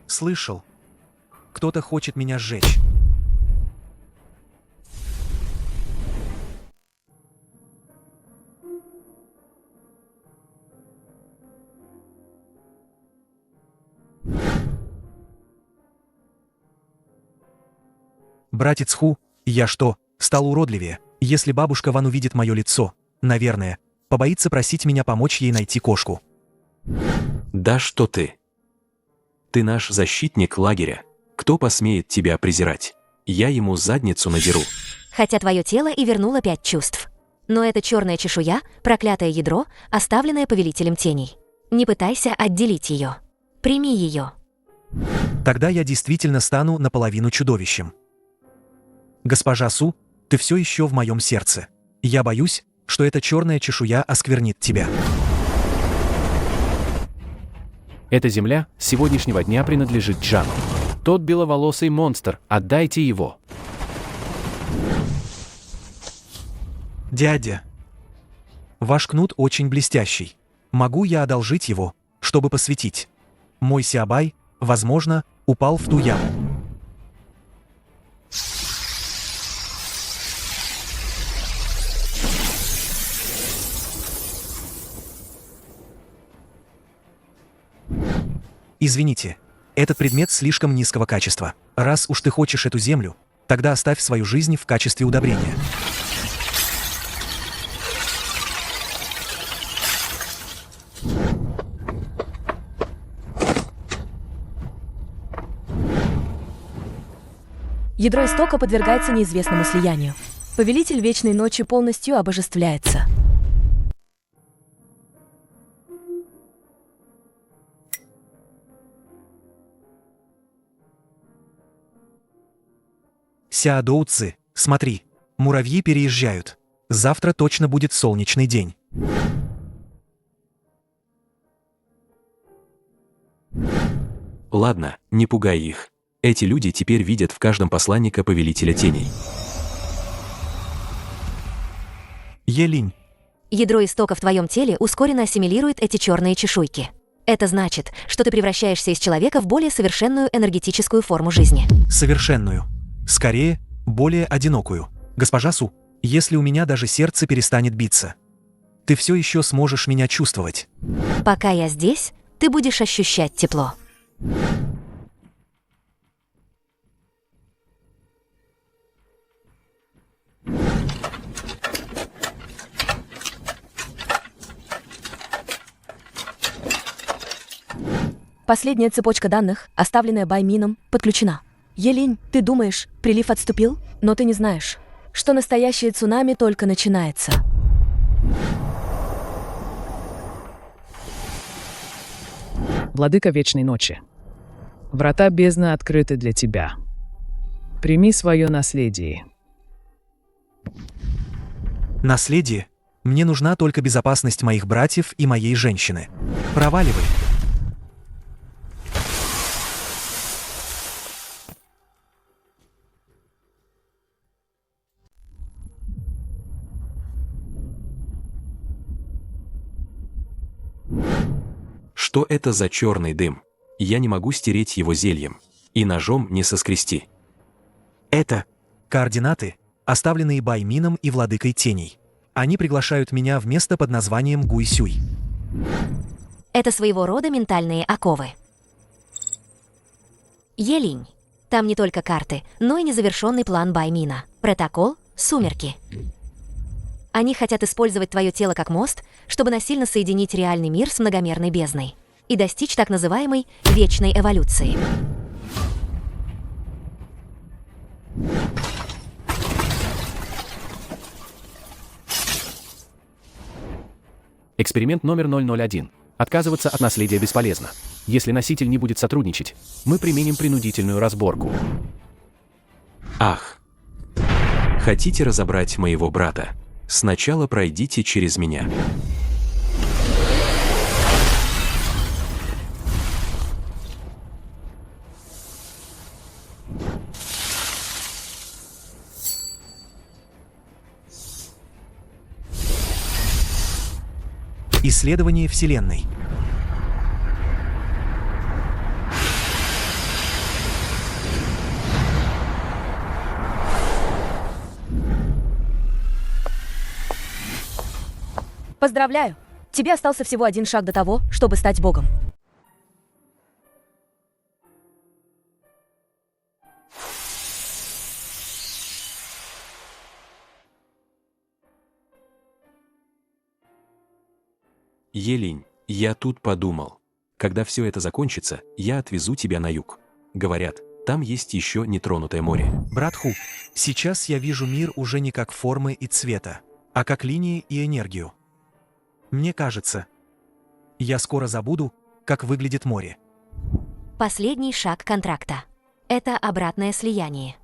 Слышал. Кто-то хочет меня сжечь. Братец Ху, я что, стал уродливее? Если бабушка Ван увидит мое лицо, наверное, побоится просить меня помочь ей найти кошку. Да что ты? Ты наш защитник лагеря. Кто посмеет тебя презирать? Я ему задницу надеру. Хотя твое тело и вернуло 5 чувств. Но это черная чешуя, проклятое ядро, оставленное Повелителем Теней. Не пытайся отделить ее. Прими ее. Тогда я действительно стану наполовину чудовищем. Госпожа Су, ты все еще в моем сердце. Я боюсь, что эта черная чешуя осквернит тебя. Эта земля с сегодняшнего дня принадлежит Джану. Тот беловолосый монстр, отдайте его. Дядя, ваш кнут очень блестящий. Могу я одолжить его, чтобы посветить? Мой Сиабай, возможно, упал в ту яму. Извините, этот предмет слишком низкого качества. Раз уж ты хочешь эту землю, тогда оставь свою жизнь в качестве удобрения. Ядро истока подвергается неизвестному слиянию. Повелитель Вечной Ночи полностью обожествляется. Сяодоуцзы, смотри, муравьи переезжают. Завтра точно будет солнечный день. Ладно, не пугай их. Эти люди теперь видят в каждом посланника Повелителя Теней. Елинь. Ядро истока в твоем теле ускоренно ассимилирует эти черные чешуйки. Это значит, что ты превращаешься из человека в более совершенную энергетическую форму жизни. Совершенную. Скорее, более одинокую. Госпожа Су, если у меня даже сердце перестанет биться, ты все еще сможешь меня чувствовать. Пока я здесь, ты будешь ощущать тепло. Последняя цепочка данных, оставленная Баймином, подключена. Елинь, ты думаешь, прилив отступил? Но ты не знаешь, что настоящее цунами только начинается. Владыка Вечной Ночи. Врата бездны открыты для тебя. Прими свое наследие. Наследие? Мне нужна только безопасность моих братьев и моей женщины. Проваливай. Что это за черный дым? Я не могу стереть его зельем. И ножом не соскрести. Это координаты, оставленные Баймином и Владыкой Теней. Они приглашают меня в место под названием Гуйсюй. Это своего рода ментальные оковы. Елинь. Там не только карты, но и незавершенный план Баймина. Протокол «Сумерки». Они хотят использовать твое тело как мост, чтобы насильно соединить реальный мир с многомерной бездной и достичь так называемой вечной эволюции. Эксперимент номер 001. Отказываться от наследия бесполезно. Если носитель не будет сотрудничать, мы применим принудительную разборку. Ах. Хотите разобрать моего брата? Сначала пройдите через меня. Исследование Вселенной. Поздравляю! Тебе остался всего один шаг до того, чтобы стать богом. Елинь, я тут подумал. Когда все это закончится, я отвезу тебя на юг. Говорят, там есть еще нетронутое море. Брат Ху, сейчас я вижу мир уже не как формы и цвета, а как линии и энергию. Мне кажется, я скоро забуду, как выглядит море. Последний шаг контракта. Это обратное слияние.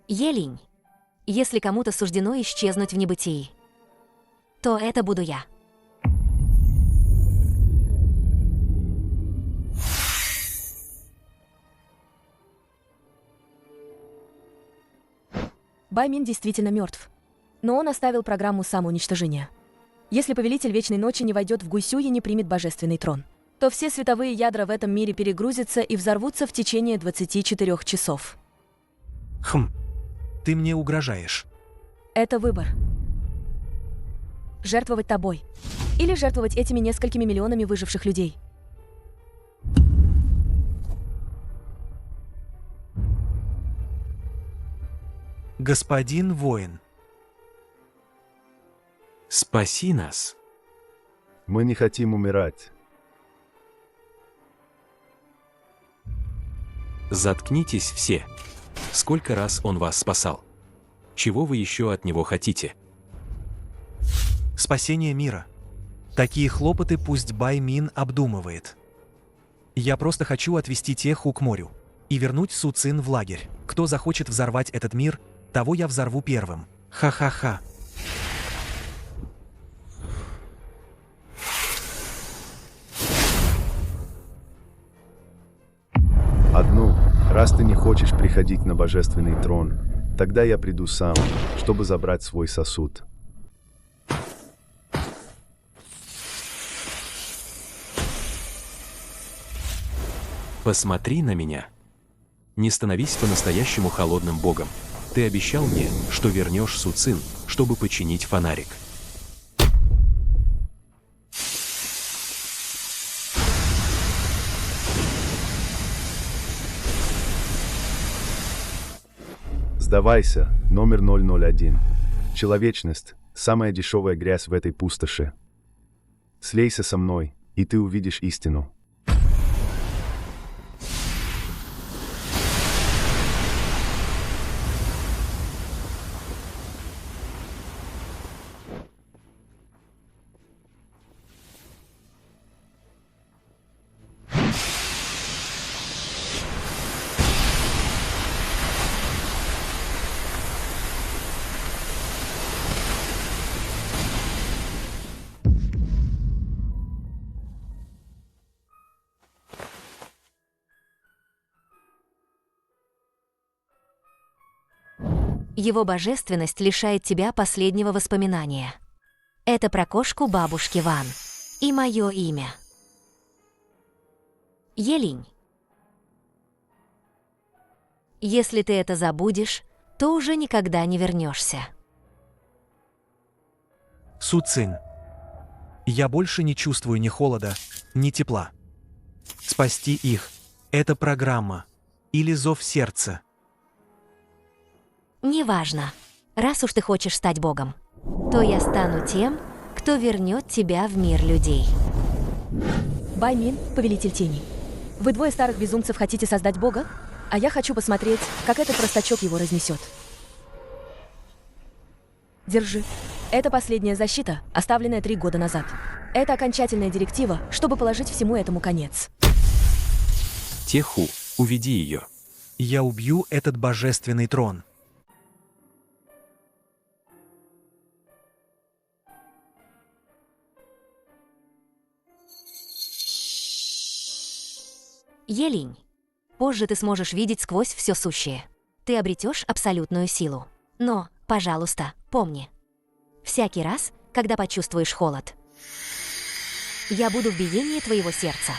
Елинь. Если кому-то суждено исчезнуть в небытии, то это буду я. Баймин действительно мертв. Но он оставил программу самоуничтожения. Если Повелитель Вечной Ночи не войдет в Гуйсюй и не примет Божественный трон, то все световые ядра в этом мире перегрузятся и взорвутся в течение 24 часов. Хм, ты мне угрожаешь. Это выбор. Жертвовать тобой. Или жертвовать этими несколькими миллионами выживших людей. Господин воин. Спаси нас. Мы не хотим умирать. Заткнитесь все. Сколько раз он вас спасал? Чего вы еще от него хотите? Спасение мира. Такие хлопоты пусть Бай Мин обдумывает. Я просто хочу отвести Теху к морю и вернуть Су Цин в лагерь. Кто захочет взорвать этот мир, того я взорву первым. Ха-ха-ха. Одну, раз ты не хочешь приходить на божественный трон, тогда я приду сам, чтобы забрать свой сосуд. Посмотри на меня. Не становись по-настоящему холодным богом. Ты обещал мне, что вернешь Су Цин, чтобы починить фонарик. Сдавайся, номер 001. Человечность – самая дешевая грязь в этой пустоши. Слейся со мной, и ты увидишь истину. Его божественность лишает тебя последнего воспоминания. Это про кошку бабушки Ван. И мое имя. Елинь. Если ты это забудешь, то уже никогда не вернешься. Су Цин. Я больше не чувствую ни холода, ни тепла. Спасти их — это программа или зов сердца. Неважно. Раз уж ты хочешь стать богом, то я стану тем, кто вернет тебя в мир людей. Бай Мин, повелитель теней. Вы двое старых безумцев хотите создать бога? А я хочу посмотреть, как этот простачок его разнесет. Держи. Это последняя защита, оставленная 3 года назад. Это окончательная директива, чтобы положить всему этому конец. Теху, уведи ее. Я убью этот божественный трон. Елинь. Позже ты сможешь видеть сквозь все сущее. Ты обретешь абсолютную силу. Но, пожалуйста, помни. Всякий раз, когда почувствуешь холод, я буду в биении твоего сердца.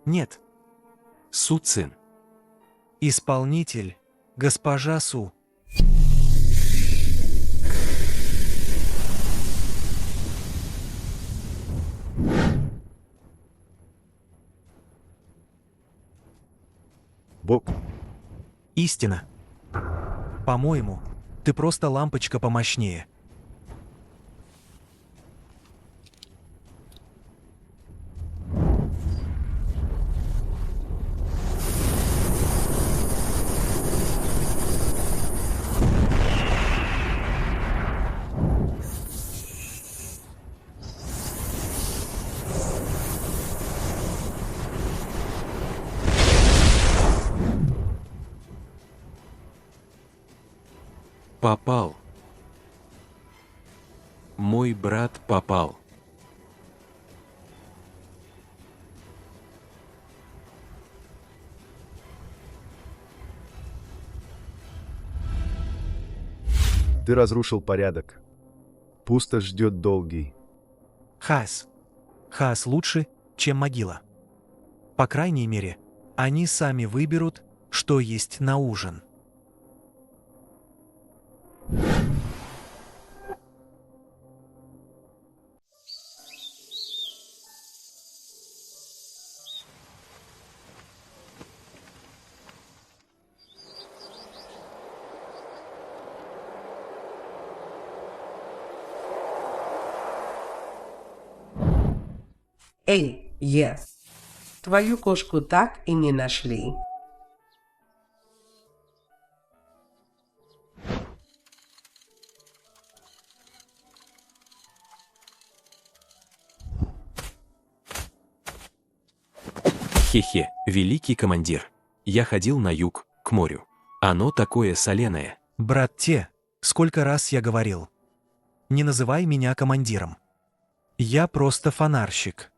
Нет. Су Цин. Исполнитель, госпожа Су. Бог. Истина. По-моему, ты просто лампочка помощнее. Попал. Мой брат попал. Ты разрушил порядок. Пустошь ждет долгий. Хаас. Хаас лучше, чем могила. По крайней мере, они сами выберут, что есть на ужин. Эй, Твою кошку так и не нашли. Хе-хе, великий командир. Я ходил на юг, к морю. Оно такое соленое. Брат Те, сколько раз я говорил. Не называй меня командиром. Я просто фонарщик.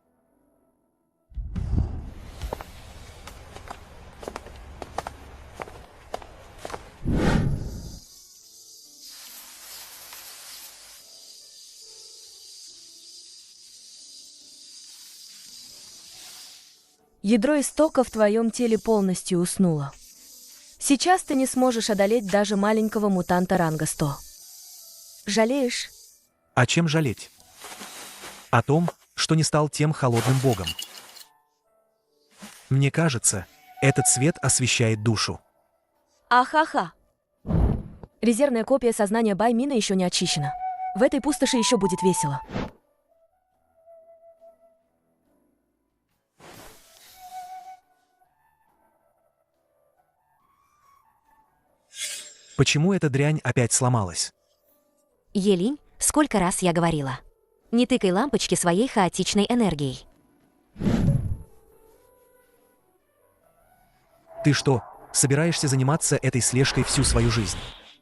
Ядро истока в твоем теле полностью уснуло. Сейчас ты не сможешь одолеть даже маленького мутанта ранга 100. Жалеешь? О чем жалеть? О том, что не стал тем холодным богом. Мне кажется, этот свет освещает душу. Ахаха. Резервная копия сознания Баймина еще не очищена. В этой пустоши еще будет весело. Почему эта дрянь опять сломалась? Елинь, сколько раз я говорила. Не тыкай лампочки своей хаотичной энергией. Ты что, собираешься заниматься этой слежкой всю свою жизнь?